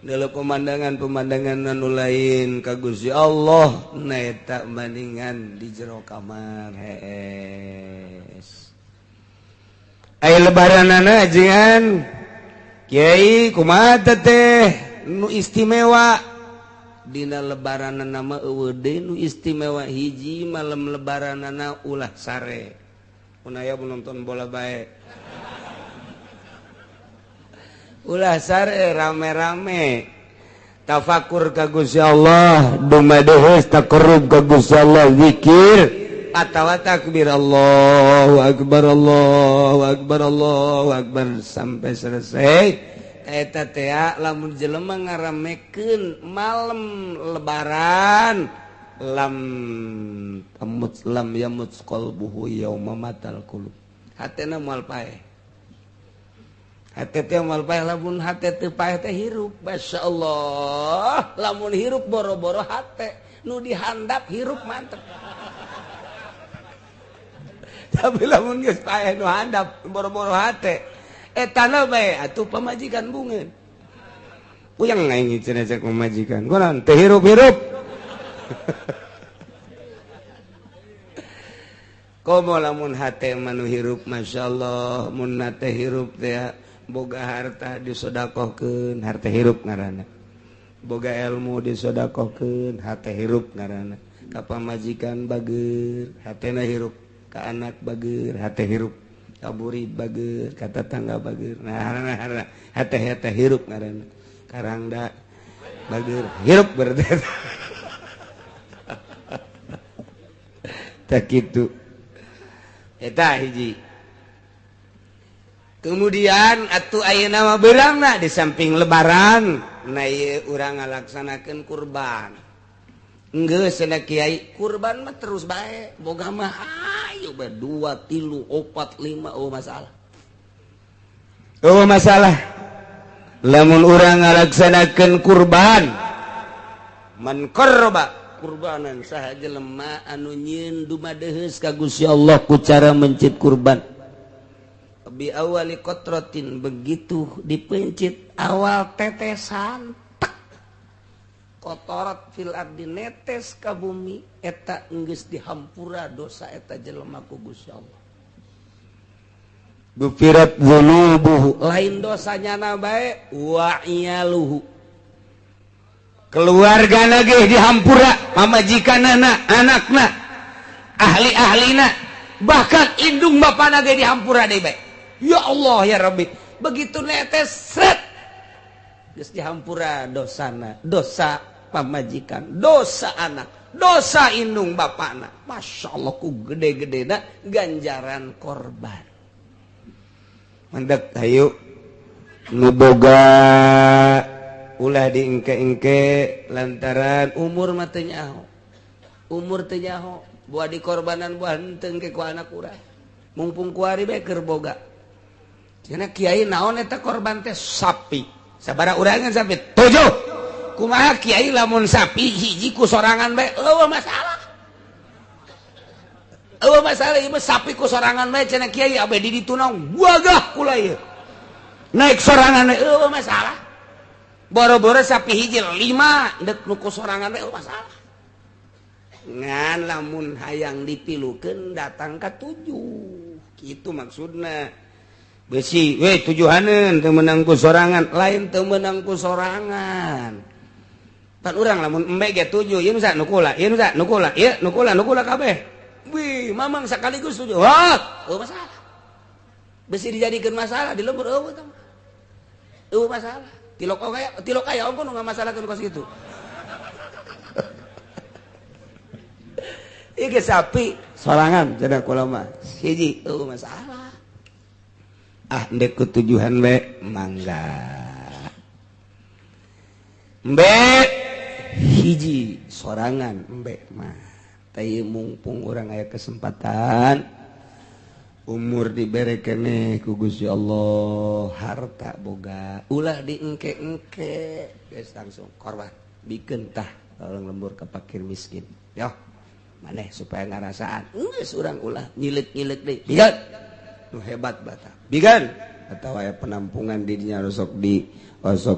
dalam pemandangan anu lain ka Gusti Allah na eta bandingan di jero kamar hees. Aya lebaranana ajengan Kiai kumaha teh nu istimewa dina lebaranana mah eueuh deui nu istimewa hiji malam lebaranana ulah sare. Aya menonton bola baik ulah sare rame-rame tafakur ka Gusti Allah dumadeheus taqarrub ka Gusti Allah zikir atawa takbir Allahu akbar Allahu akbar Allahu akbar sampai selesai eta teh lamun jelema ngaramekeun malam lebaran lam yamut qalbuhu yauma matal qulub hatena moal paeh hate teh moal paeh lamun hate teu paeh teh hirup masyaallah lamun hirup boro-boro hate nu dihandap hirup mantep tapi lamun geus paeh nu handap boro-boro hate etana bae atuh pamajikan bungeun uyang aing cenah cek pamajikan kunaon teh hirup-hirup komo lamun hate manu hirup masyaallah mun nate hirup teh boga harta disodakohkeun harta hirup ngaranna boga ilmu disodakohkeun harta hirup ngaranna ka pamajikan bageur hatena hirup ka anak bageur hate hirup ka burid bageur ka tetangga bageur nah hate hirup ngaranna karangda bageur hirup berarti tak gitu eta hiji kemudian atuh ayeuna mah beurangna di samping lebaran na ieu urang ngalaksanakeun kurban enggeus cenah kiai kurban mah terus bae boga mah ayo bae 2 3 4 5 masalah lamun urang ngalaksanakeun kurban man qarraba kurbanan saha jelema anu nyieun dumadeheus ka Gusti Allah ku cara mencit kurban bi awali qatratin begitu dipencit awal tetesan kotorat fil ardi netes ka bumi eta geus dihampura dosa eta jelema ku Gusti Allah gufirat dzunubuhu lain dosanya na bae wa iyaluhu keluarga ge dihampura mamajikanana anakna ahli-ahlina bahkan indung bapana ge dihampura deui bae ya Allah ya Rabbi begitu netes sret geus dihampura dosana, dosa pamajikan, dosa anak, dosa indung bapana. Masya Allah ku gede-gedena ganjaran korban. Mandek hayu nu boga ulah diengke-engke lantaran umur mah teu nyaho. Umur teu nyaho, buah dikorbanan buah henteu engke ku anak urang. Mumpung kuari bae keur boga. Cenah kiai naon eta korban teh sapi. Sabaraha urangan sapi? 7. Kumaha kiai lamun sapi hiji ku sorangan bae eueuh masalah. Eueuh masalah ieu sapi ku sorangan bae cenah kiai abdi di ditu naon gagah kula ieu. Naik sorangan bae eueuh masalah. Boro-boro sapi hiji 5 dek nu ku sorangan bae eueuh masalah. Ngan lamun hayang dipilukeun datang ka 7. Kitu maksudna. Besi, tujuhaneun teu meunang ku sorangan, lain teu meunang ku sorangan. Pan urang lamun embe ge 7, ieu nu sa nu kula, ieu nu sa nu kula, ieu nu kula kabeh. Wih, mamang sakaligus 7. Wah, eueuh masalah. Besi dijadikeun masalah di lembur eueuh tah. Eueuh masalah. Tilok aya ongko nu ngamasalahkeun kos kitu. Ieu ge sapi sorangan cenah kula mah. Hiji eueuh masalah. Ndek ketujuhan we mangga mbe hiji sorangan mbe mah teu mumpung urang aya kesempatan umur dibere keneh ku Gusti Allah harta boga ulah diengke-engke geus langsung korban bikeun tah orang lembur ka fakir miskin yo maneh supaya ngarasaan geus urang ulah nyileuk-nyileuk deui bigan nu hebat bata bigan atau aya penampungan di dinya sok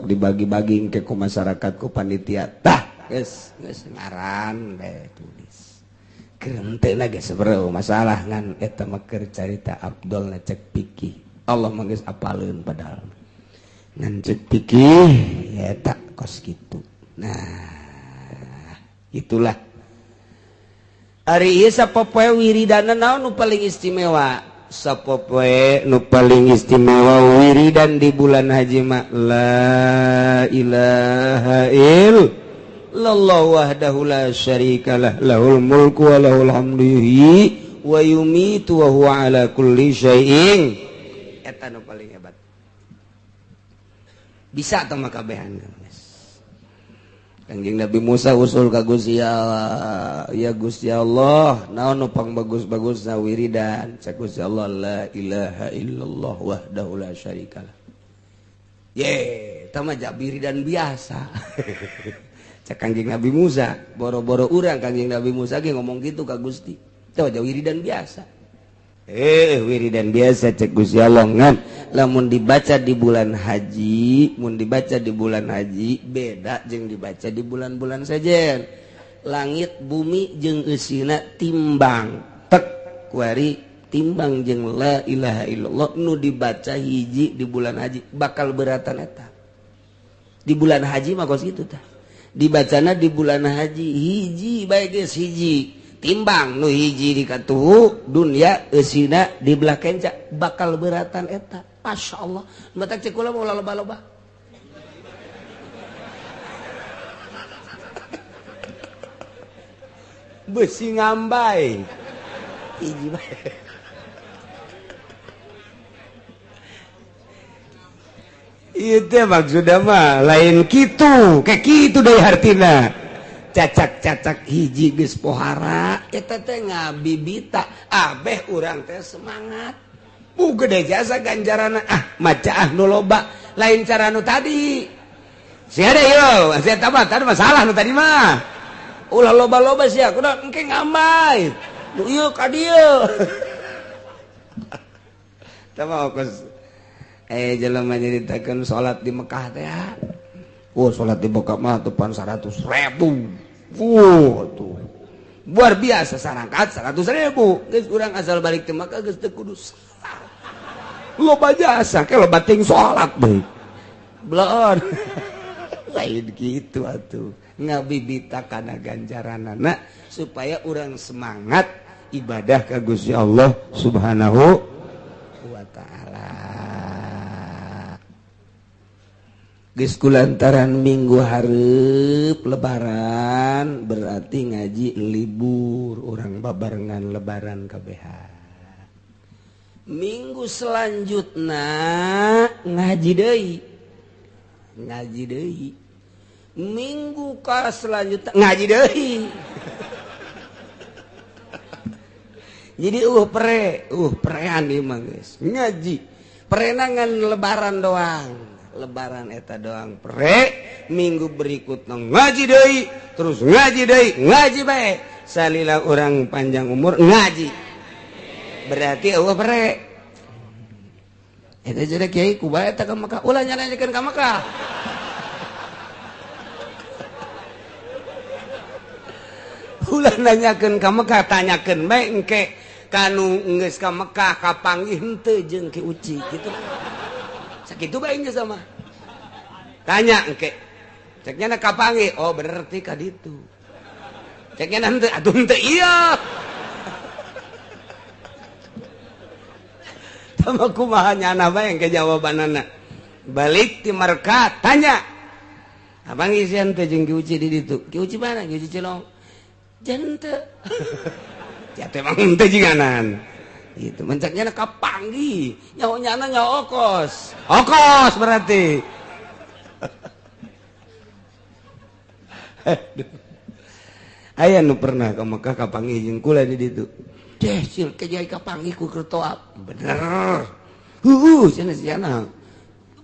dibagi-bagi engke ku masyarakat ku panitia tah geus ngaran bae tulis keur teu na geus sabareu masalah ngan eta mah keur carita Abdul na cek pikih Allah mah geus apaleun padahal ngan cek pikih ya eta kos kitu. Nah itulah ari ieu sapopoe wiridana naon nu paling istimewa. Sapopoe nu paling istimewa wiridan di bulan haji mak la ilaha illallah wahdahu la syarikalah lahul mulku wa lahul hamdu yuhyi wa yumitu wa huwa ala kulli syai'in. Eta nu paling hebat. Bisa tah mah kabehan. Kanjeng Nabi Musa usul ka Gusti Allah, ya Gusti Allah, naon nu pang bagus-bagusna wiridan? Cak Gusti Allah la ilaha illallah wahdahu la syarikalah. Tah mah wiridan biasa. Cak Kanjeng Nabi Musa, boro-boro urang Kanjeng Nabi Musa ge ngomong gitu ka Gusti. Tah wiridan biasa. Wiridan biasa cek Gusti Allah ngan lamun dibaca di bulan haji, beda jeung dibaca di bulan-bulan sajen. Langit bumi jeung eusina timbang. Tek kuari timbang jeung la ilaha illallah nu dibaca hiji di bulan haji bakal beratan eta. Di bulan haji mah kos kitu tah. Dibacana di bulan haji hiji bae geus hiji. Timbang nu hiji di katuhu dunya eusina di belah kenca bakal beratan eta. Masya Allah matak cek kula mau loba-loba besi ngambai hiji bae itu maksudnya mah lain kitu kayak kitu deui hartina cacak-cacak hiji geus pohara eta teh ngabibita abeh urang teh semangat gede jasa ganjarana maca nu loba lain cara nu tadi sia ada yo sia tadi masalah nu tadi mah ulah loba-loba sia kudu engke ngambai nu ieu ka dieu tah mah kos jelema nyaritakeun salat di Mekah teh salat di Mekah mah tepan 100.000 tuh luar biasa sarangkat 100.000 geus urang asal balik teh Mekah geus teu kudu loba jasa ke loba ting salat deui belon lain kitu atuh ngabibita kana ganjaranana supaya urang semangat ibadah ka Gusti Allah Subhanahu wa taala. geus kulantaran minggu hareup lebaran berarti ngaji libur urang babarengan lebaran kabeh. Minggu selanjutnya ngaji deui. Minggu ka selanjutnya ngaji deui. Jadi perean ieu mah geus ngaji. Perenangan lebaran doang. Lebaran eta doang pere, minggu berikutnya ngaji deui, terus ngaji bae. Salila orang panjang umur ngaji. Berarti eueuh pere. Eta jadi kiai kumaha eta ka Mekah? Ulah nyanyakeun ka Mekah. Ulah nanyakeun ka Mekah, tanyakeun bae engke kanu geus ka Mekah kapanggih henteu jeung Ki Uci kitu. Sakitu bae nya sama. Tanya engke. Ceknya kapanggih? Oh berarti ka ditu. Ceknya henteu, atuh henteu iya. Tama kumaha nyana bae engke jawabanana. Balik ti marka tanya. Abang isian teh jeung Ki Uci di ditu. Ki Uci mana? Ki Uci Cilong. Jante. Ya teh mah henteu jinganan. Gitu. Mencaknya kapanggih. Nyana nya okos. Okos berarti. Aya nu pernah ka Mekah kapanggih jeung kula di ditu. Teh sil kejai kapanggih ku kertoap. Bener. Cenah.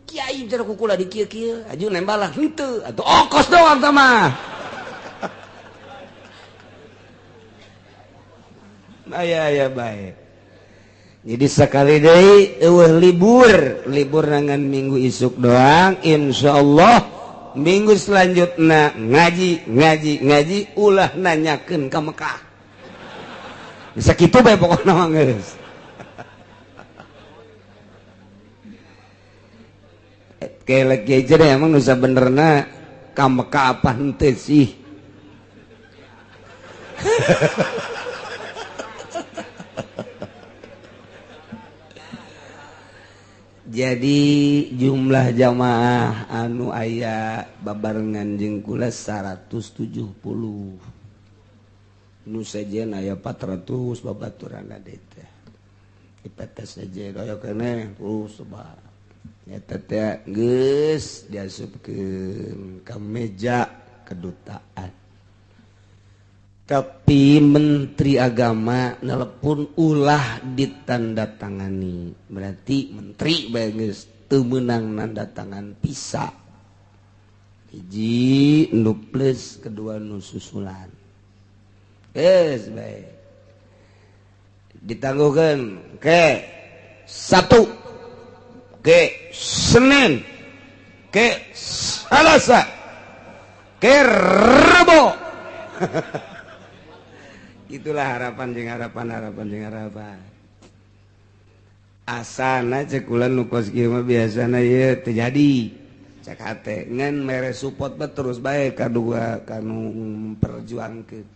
Kiai cara ku kula di kieu-kieu, aju nembalah henteu, atuh okos doang tah mah. Aya bae. Jadi sekali deui eueuh libur nangan minggu isuk doang, insyaallah minggu selanjutnya ngaji ulah nanyakeun ka Mekah. Bisa kitu bae pokona mah geus. Kelek aja deh emang nusa benerna ka Mekah apa henteu sih? Jadi jumlah jamaah anu aya babarengan jeung kula 170. Nu sajen aya 400 babaturan ade teh. Ipates saja aya keneh terus sebar. Eta teh geus diasupkeun ka meja kedutaan. Tapi Menteri Agama nelpon ulah ditandatangani. Berarti menteri bae geus teu meunang nandatangan pisa. Hiji nu plus, kedua nu susulan. Geus bae. Ditangguhkeun ke 1, ke Senin, ke Selasa, ke Rebo. Itulah harapan. Asana cek ulan nu kos kieu mah biasana ieu teu jadi. Cek hate ngan mere support mah terus bae kadua kanu memperjuangkeun.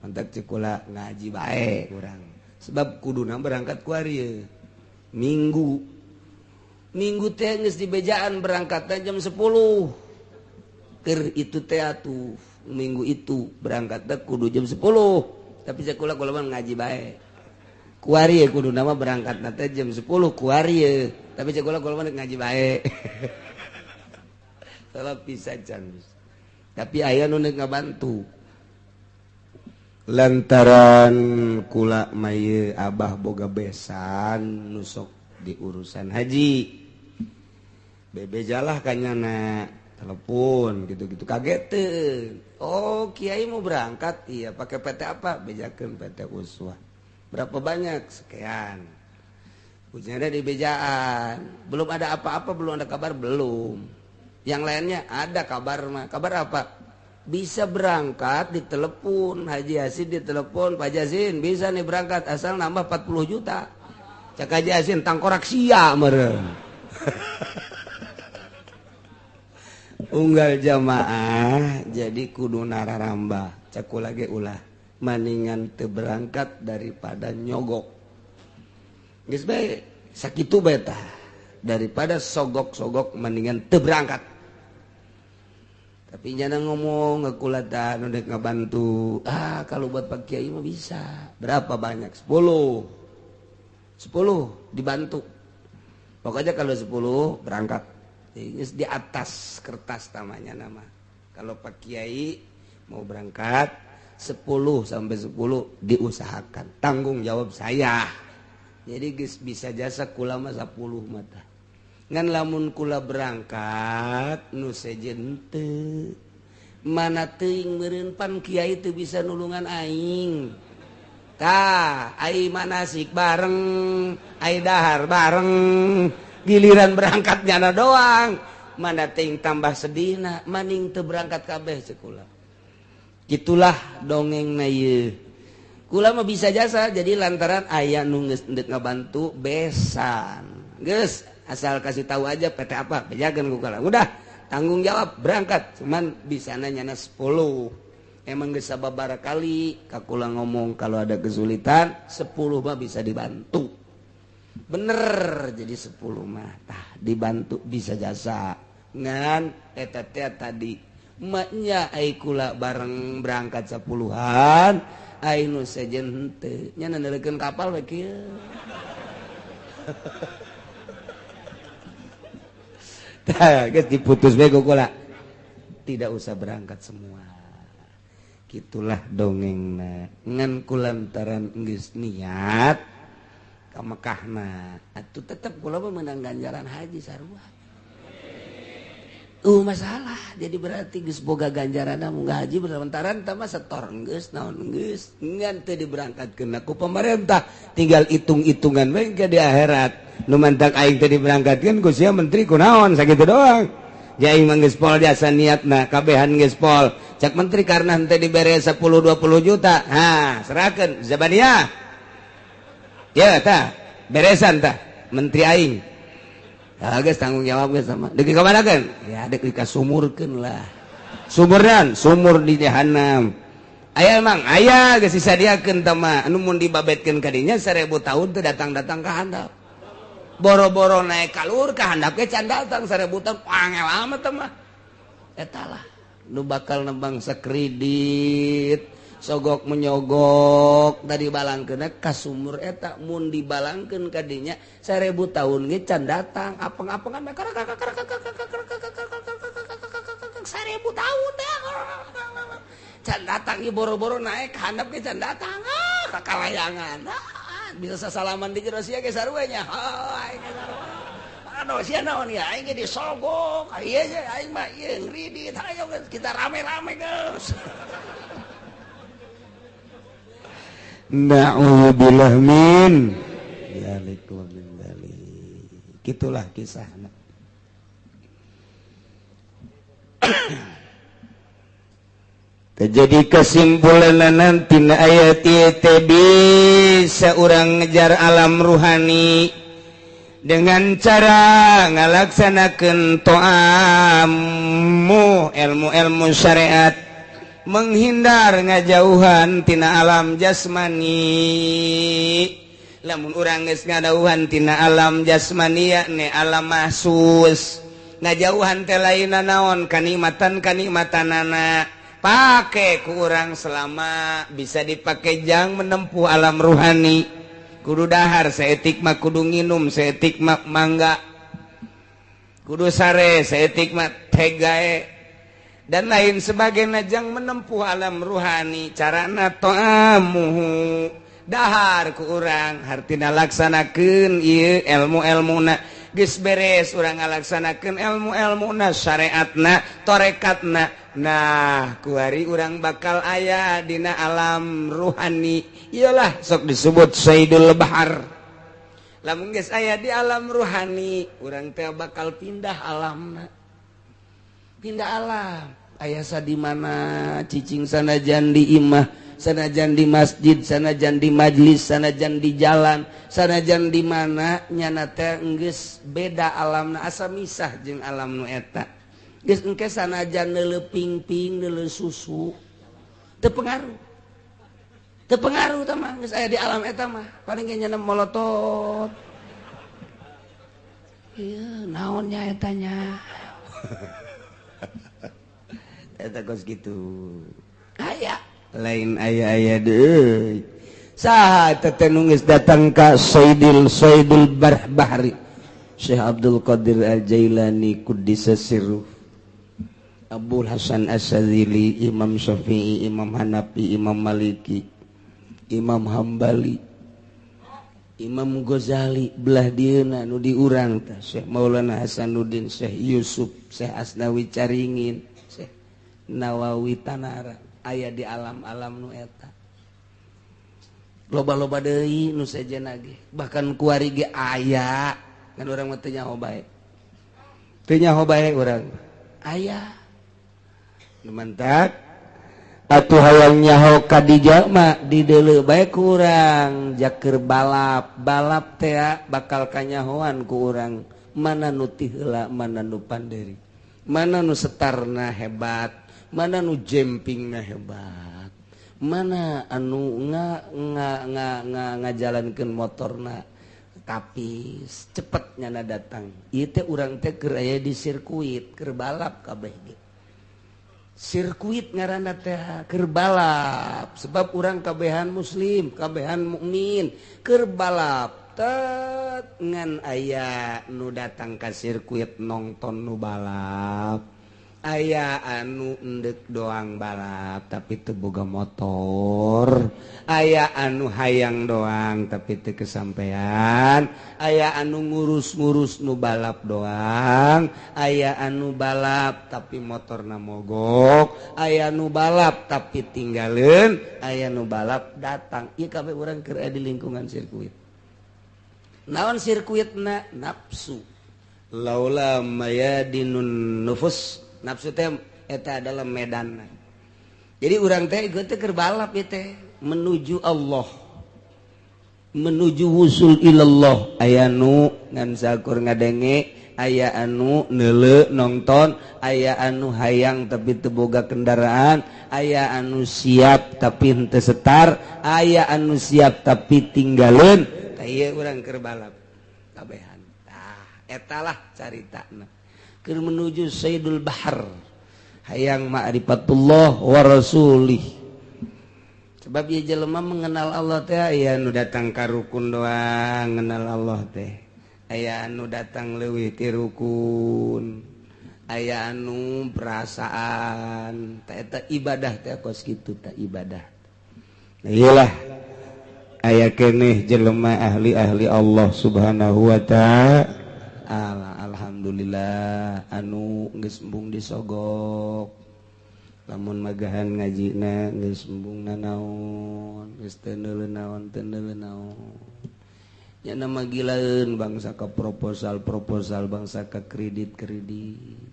Mantap cek ulah ngaji bae urang. Sebab kuduna berangkat ku ari ieu. Minggu teh geus dibejaan berangkatna jam 10. Keur itu teh atuh minggu itu berangkatna kudu jam 10. Tapi sekolah mah ngaji bae. Kuari kudu nama berangkat nanti jam 10 kuari. Tapi sekolah mah ngaji bae. Salah pisan can. Tapi aya nu ngabantu. Lantaran kula mah abah boga besan nusok di urusan haji. Bebejalah kanyana telepon gitu-gitu kageteun. Oh kiai mau berangkat, iya pakai PT apa? Bejakeun PT Uswah. Berapa banyak? Sekian. Ujiannya di bejaan. Belum ada apa-apa, belum ada kabar, belum. Yang lainnya ada kabar mah. Kabar apa? Bisa berangkat ditelepon, Haji Yasin ditelepon, Pak Yasin bisa nih berangkat asal nambah 40 juta. Cak Haji Yasin tangkorak sia meureun. Unggal jamaah jadi kudu nararamba caku lagi ulah maningan teu berangkat daripada nyogok geus bae sakitu bae tah daripada sogok-sogok maningan teu berangkat tapi nyana ngomong ngakulatan udah ngabantu. Kalau buat Pak Kiai mah bisa. Berapa banyak? 10 dibantu. Pokoknya kalau 10 berangkat. Di atas kertas namanya nama. Kalau Pak Kiai mau berangkat 10 sampai 10 diusahakan. Tanggung jawab saya. Jadi bisa jasa kula mah 10 mata. Ngan lamun kula berangkat nu sejen teu. Mana teuing meureun pan kiai teu bisa nulungan aing. Tah, ai manasik bareng, ai dahar bareng. Giliran berangkat nyana doang. Mana teuing tambah sedihna, maning teu berangkat kabeh ceuk kula. Gitulah dongengna ieu. Kula mah bisa jasa jadi lantaran aya nu geus ngabantu besan. Geus asal kasih tahu aja PT apa, bejakeun ku kala. Udah, tanggung jawab berangkat. Cuman bisana nyana 10. Emang geus sababaraha kali ka kula ngomong kalau ada kesulitan 10 mah bisa dibantu. Bener jadi 10 mah tah dibantu bisa jasa. Ngan eta teh tadi maknya ai kula bareng berangkat 10-an, ai nu sejen henteu. Nya naneurekeun kapal we kieu. Guys diputus bego kula. Tidak usah berangkat semua. Gitulah dongengna. Ngan kulantaran geus niat ka Mekahna. Atuh tetep kula mah meunang ganjaran haji sarua. Masalah. Jadi berarti geus boga ganjaranna mun haji berantaran tah mah setor geus naon geus. Ngan teu diberangkatkeun ku pemerintah. Tinggal hitung-hitungan we di akhirat. Nu mantak aing teh diberangkatkeun ku sia menteri kunaon sakitu doang. Ya aing mah geus pol jasa niatna kabehan geus pol. Cak menteri karena henteu dibere 10 20 juta. Serahkeun Zabaniyah. Ya tah, beresan tah menteri aing. Geus tanggung jawab geus sama. Deuk kamanakeun? Ya deuk dikasumurkeun lah. Sumurnan, sumur di jahanam. Aya emang aya geus disadiakeun tah mah anu mun dibabetkeun ka dinya 1000 tahun teu datang-datang ka handap. Boro-boro naik kalur ka handap ge can datang 1000 tahun angel amat mah. Eta lah nu bakal nembang sakredit, sogok menyogok dari balangkeun ka sumur eta mun dibalangkeun ka dinya 1000 tahun ge can datang apeng-apengan 1000 tahun teh can datang ieu boro-boro naik ka handap ge can datang kakalayangan. Bisa sasalaman di jero sia ge sarua nya. Aing anu sia naon ya aing ge disogok. Ieu ge aing mah ieu ngridit hayo kita rame-rame geus. Na'udzubillah min dzalik wa min dzalik. Gitulah kisahna. Jadi kesimpulan nanti ayat itu bisa orang ngejar alam ruhani dengan cara ngalaksanakan to'amu ilmu-ilmu syariat, menghindar ngajauhan tina alam jasmani. Lamun urang geus ngadauhan tina alam jasmani yakni alam mahsus, ngajauhan teh lainna naon kanikmatan-kanikmatanana. Pakai kurang selama bisa dipakai jang menempuh alam ruhani. Kudu dahar seetik mah kudu nginum, seetik mah mangga, kudu sare seetik mah tegae dan lain sebagainya jang menempuh alam ruhani. Carana to'amuhu dahar ku urang hartina laksanakeun ieu ilmu-ilmuna geus beres urang ngalaksanakeun ilmu-ilmuna syariatna torekatna. Nah, kuari urang bakal aya dina alam ruhani. Iyalah sok disebut Sayyidul Bahar. Lamun geus aya di alam ruhani, urang teh bakal pindah alamna. Pindah alam. Aya di mana cicing sanajan di imah, sanajan di masjid, sanajan di majlis, sanajan di jalan, sanajan di mana nyana teh geus beda alamna asa misah jeung alam nu eta. Geus engke sanajan neuleuh ping-ping, neuleuh susu, teu pengaruh. Teu pengaruh tah mah geus aya di alam eta mah. Paling ge nyana molotot. Ieu naonnya eta nya. eta kos gitu aya lain aya deui saha teh nu geus datang ka Sayyidul Bahri Syekh Abdul Qadir Al-Jailani Quddisa Sirruh Abul Hasan Asy-Syadzili Imam Syafi'i Imam Hanafi Imam Maliki Imam Hambali Imam Ghazali belah dieuna nu diurang teh Syekh Maulana Hasanuddin Syekh Yusuf Syekh Asnawi Caringin Syekh Nawawi Tanara aya di alam-alam nu eta loba-loba deui nu sejenna ge bahkan kuari ge aya kan urang mah teu nyaho bae urang aya nu mantak atuh hayang nyaho ka dijak mah dideuleu bae ku urang jakeur balap teh bakal kanyahoan ku urang mana nu ti heula mana nu panderi mana nu setarna hebat mana nu jempingna hebat mana anu ngajalankeun motorna tapis cepet nyana datang ieu teh urang teh keur aya di sirkuit keur balap kabeh ge sirkuit ngaranna teh keur balap sebab urang kabehan muslim kabehan mukmin keur balap tet ngan aya nu datang ka sirkuit nongton nu balap aya anu endek doang balap tapi teu boga motor aya anu hayang doang tapi teu kesampean aya anu ngurus-ngurus nu balap doang aya anu balap tapi motorna mogok aya nu balap tapi tinggaleun aya nu balap datang ieu kabeh urang keur aya di lingkungan sirkuit naon sirkuitna nafsu laula mayadinun nufus nafsu teh eta adalah medan. Jadi urang teh ieu teh keur balap ieu teh menuju Allah. Menuju wusul ilallah. Aya nu ngan sakur ngadenge, aya anu neuleu nongton, aya anu hayang tapi teu boga kendaraan, aya anu siap tapi henteu setar, aya anu siap tapi tinggaleun. Tah ieu urang keur balap kabehan. Tah eta lah caritana. Keur menuju Sayyidul Bahar hayang ma'rifatullah wa rasulih sebab ieu jelema mengenal Allah teh aya nu datang ka rukun doang ngenal Allah teh aya anu datang leuwih ti rukun aya anu perasaan teh eta ibadah teh kos kitu teh ibadah nah iyalah aya keneh jelema ahli-ahli Allah Subhanahu wa ta'ala alhamdulillah anu geus embung disogok lamun magahan ngajina geus embung nanaon geus teu neuleun naon nya nama gilaeun bangsa ka proposal bangsa ka kredit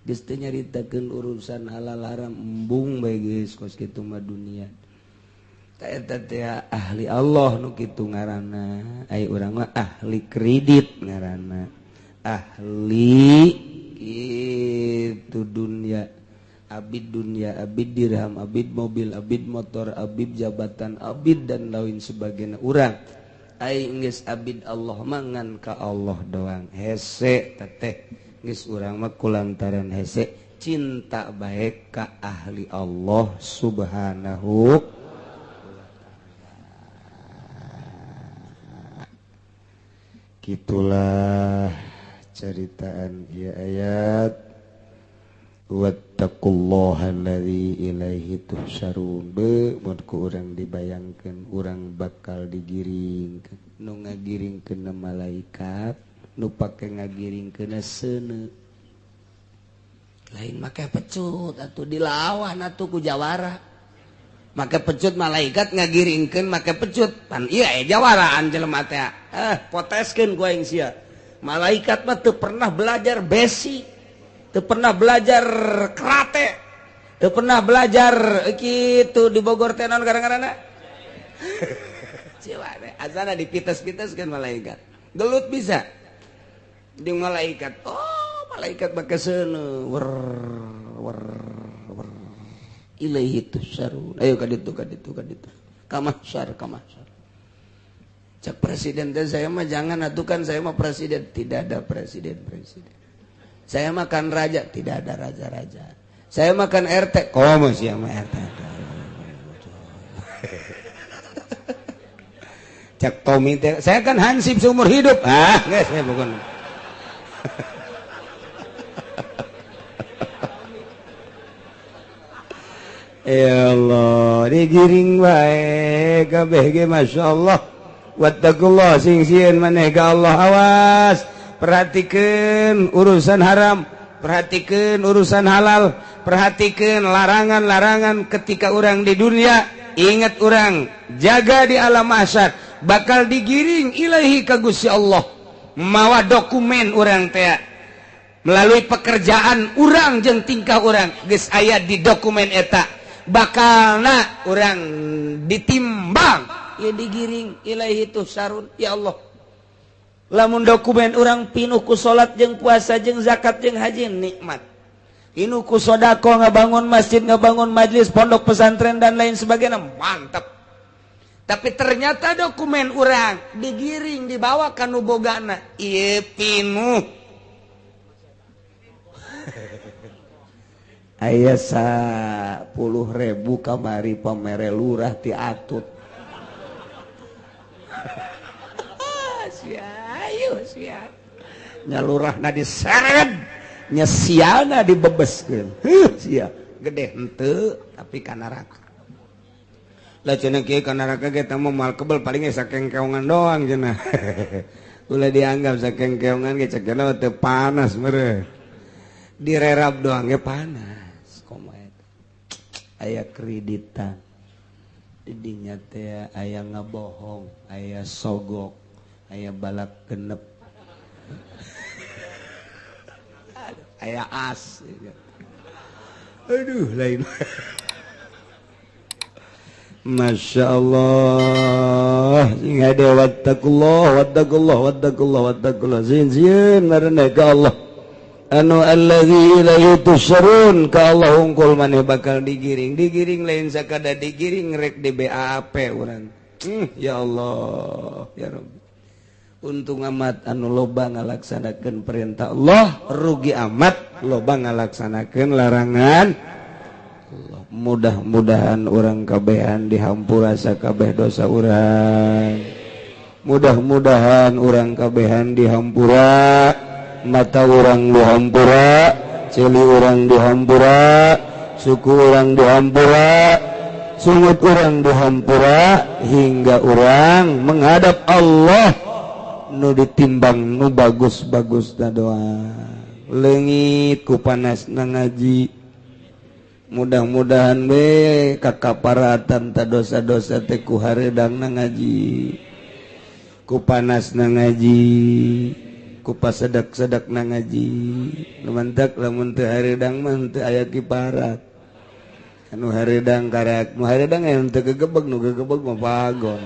geus teu nyaritakeun urusan halal haram embung bae geus kos kitu mah dunia ta eta teh ahli Allah nu kitu ngaranna ai urang mah ahli kredit ngaranna ahli itu dunia abid dirham abid mobil abid motor abid jabatan abid dan lain sebagainya urang ai geus abid Allah mangan ka Allah doang hese teteh geus urang mah kulantaran hese cinta bae ka ahli Allah Subhanahu gitulah ceritaan ieu ayat wattaqullaha allazi ilaihi tuhsyarun mun ku urang dibayangkeun urang bakal digiringkeun nu ngagiringkeun malaikat nu pake ngagiringkeun seuneu lain make pecut atuh dilawan atuh ku jawara make pecut malaikat ngagiringkeun make pecut pan ieu jawaraan jelema teh poteskeun ku aing sia malaikat mah teu pernah belajar besi, teu pernah belajar karate, teu pernah belajar kitu di Bogor teh naon garang-garangna. Ciwade, asana dipites-piteskeun malaikat. Gelut bisa. Di malaikat. Oh, malaikat make seuneu. Wer. Ilaihi tusarun. Ayo ka ditu. Kamahsyar. Cak presiden teh saya mah jangan atukan saya mah presiden, tidak ada presiden. Saya mah kan raja, tidak ada raja-raja. Saya makan RT, komo sih sama RT. Cak Tommy teh, saya kan hansip seumur hidup. Nggak, saya bukan. Ya Allah, digiring bae kabeh ge masyaallah. Wattaqullah sing sieun maneh ka Allah, awas. Perhatikeun urusan haram, perhatikeun urusan halal, perhatikeun larangan-larangan ketika orang di dunia. Ingat orang, jaga di alam mahsyar. Bakal digiring ilahi ka Gusti Allah mawa dokumen orang teh melalui pekerjaan orang jeung tingkah orang geus aya di dokumen eta bakalna orang ditimbang ya digiring ilahi tusarun ya Allah lamun dokumen orang pinuh ku salat jeung puasa jeung zakat jeung haji nikmat pinuh ku sedekah ngabangun masjid ngabangun majelis pondok pesantren dan lain sebagainya mantap. Tapi ternyata dokumen orang digiring dibawa ka nu bogana ieu pinuh aya 10.000 kamari pamere lurah ti Atut sia ayo sia nya lurahna diseret nya siana dibebeskeun sia gede henteu tapi ka neraka lah cenah kieu ka neraka ge teh moal kebel paling ge sakengkeongan doang cenah. Ulah dianggap sakengkeongan ge cekna teu panas meureun. Direrap doang ge panas. Komo eta. Aya kreditan. Di dinya teh aya ngabohong, aya sogok, aya balak genep. Aya as. Aduh lain. Masya Allah sing ada wattaqullah zin marane ka Allah anu allazi ilaihi tusyrun ka Allah hungkul maneh bakal digiring lain sakada digiring rek di BAP urang ya Allah ya Rabbi untung amat anu loba ngalaksanakeun perintah Allah rugi amat loba ngalaksanakeun larangan mudah-mudahan orang kabehan dihampura sakabeh dosa urang mudah-mudahan orang kabehan dihampura mata orang dihampura cili orang dihampura suku orang dihampura sungut orang dihampura hingga orang menghadap Allah nu ditimbang nu bagus-bagus na doa leungit ku panasna ngaji mudah-mudahan we kakaparatan ta dosa-dosa teh ku hareudangna ngaji ku panasna ngaji ku pasedak-sedakna ngaji lumantak lamun teu hareudang mah teu aya kiparat anu hareudang karak nu hareudang aya teu gegebeg nu gegebeg mah pagon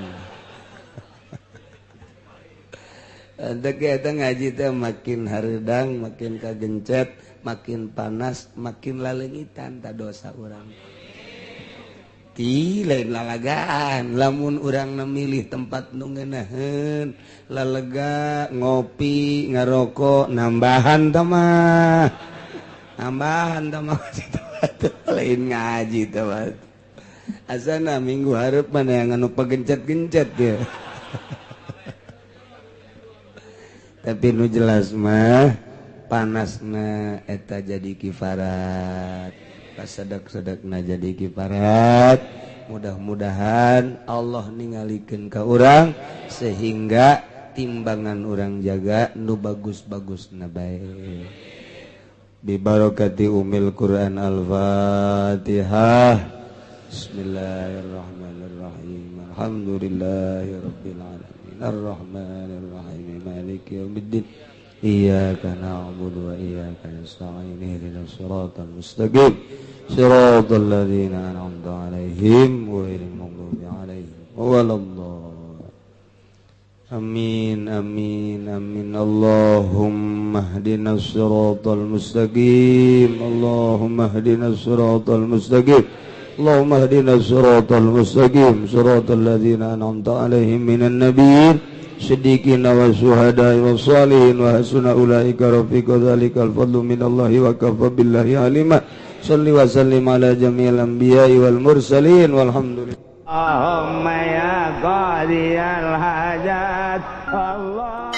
anta ge eta ngaji teh makin hareudang makin kagencet makin panas makin laleungitan ta dosa urang ti lain lalagaan lamun urang milih tempat nu ngeunaheun lalega ngopi ngarokok nambahan tah mah lain ngaji tah mah asana minggu hareup mana yang anu pagencet-gencet ya tapi nu jelas mah panasna eta jadi kifarat pasedak-sedakna jadi kifarat mudah-mudahan Allah ningalikeun ka urang sehingga timbangan urang jaga nu bagus-bagusna bae bi barakati umil Quran al-Fatihah bismillahirrahmanirrahim alhamdulillahirabbil alamin arrahmanirrahim maliki yaumiddin Iyyaka na'budu wa iyyaka nasta'in ihdinas siratal mustaqim siratal ladzina an'amta 'alaihim ghairil maghdubi 'alaihim waladdallin amin amin amin Allahumma ihdinas siratal mustaqim Allahumma ihdinas siratal mustaqim Allahumma ihdinas siratal mustaqim siratal ladzina an'amta 'alaihim minan nabiyyin siddiqina wa syuhada'i wa shalihin wa hasuna ulaika rafiqa dzalikal fadlu minallahi wa kafa billahi alima sholli wa sallim ala jamil anbiya'i wal mursalin walhamdulillah. Allahumma ya qadiyal hajat Allah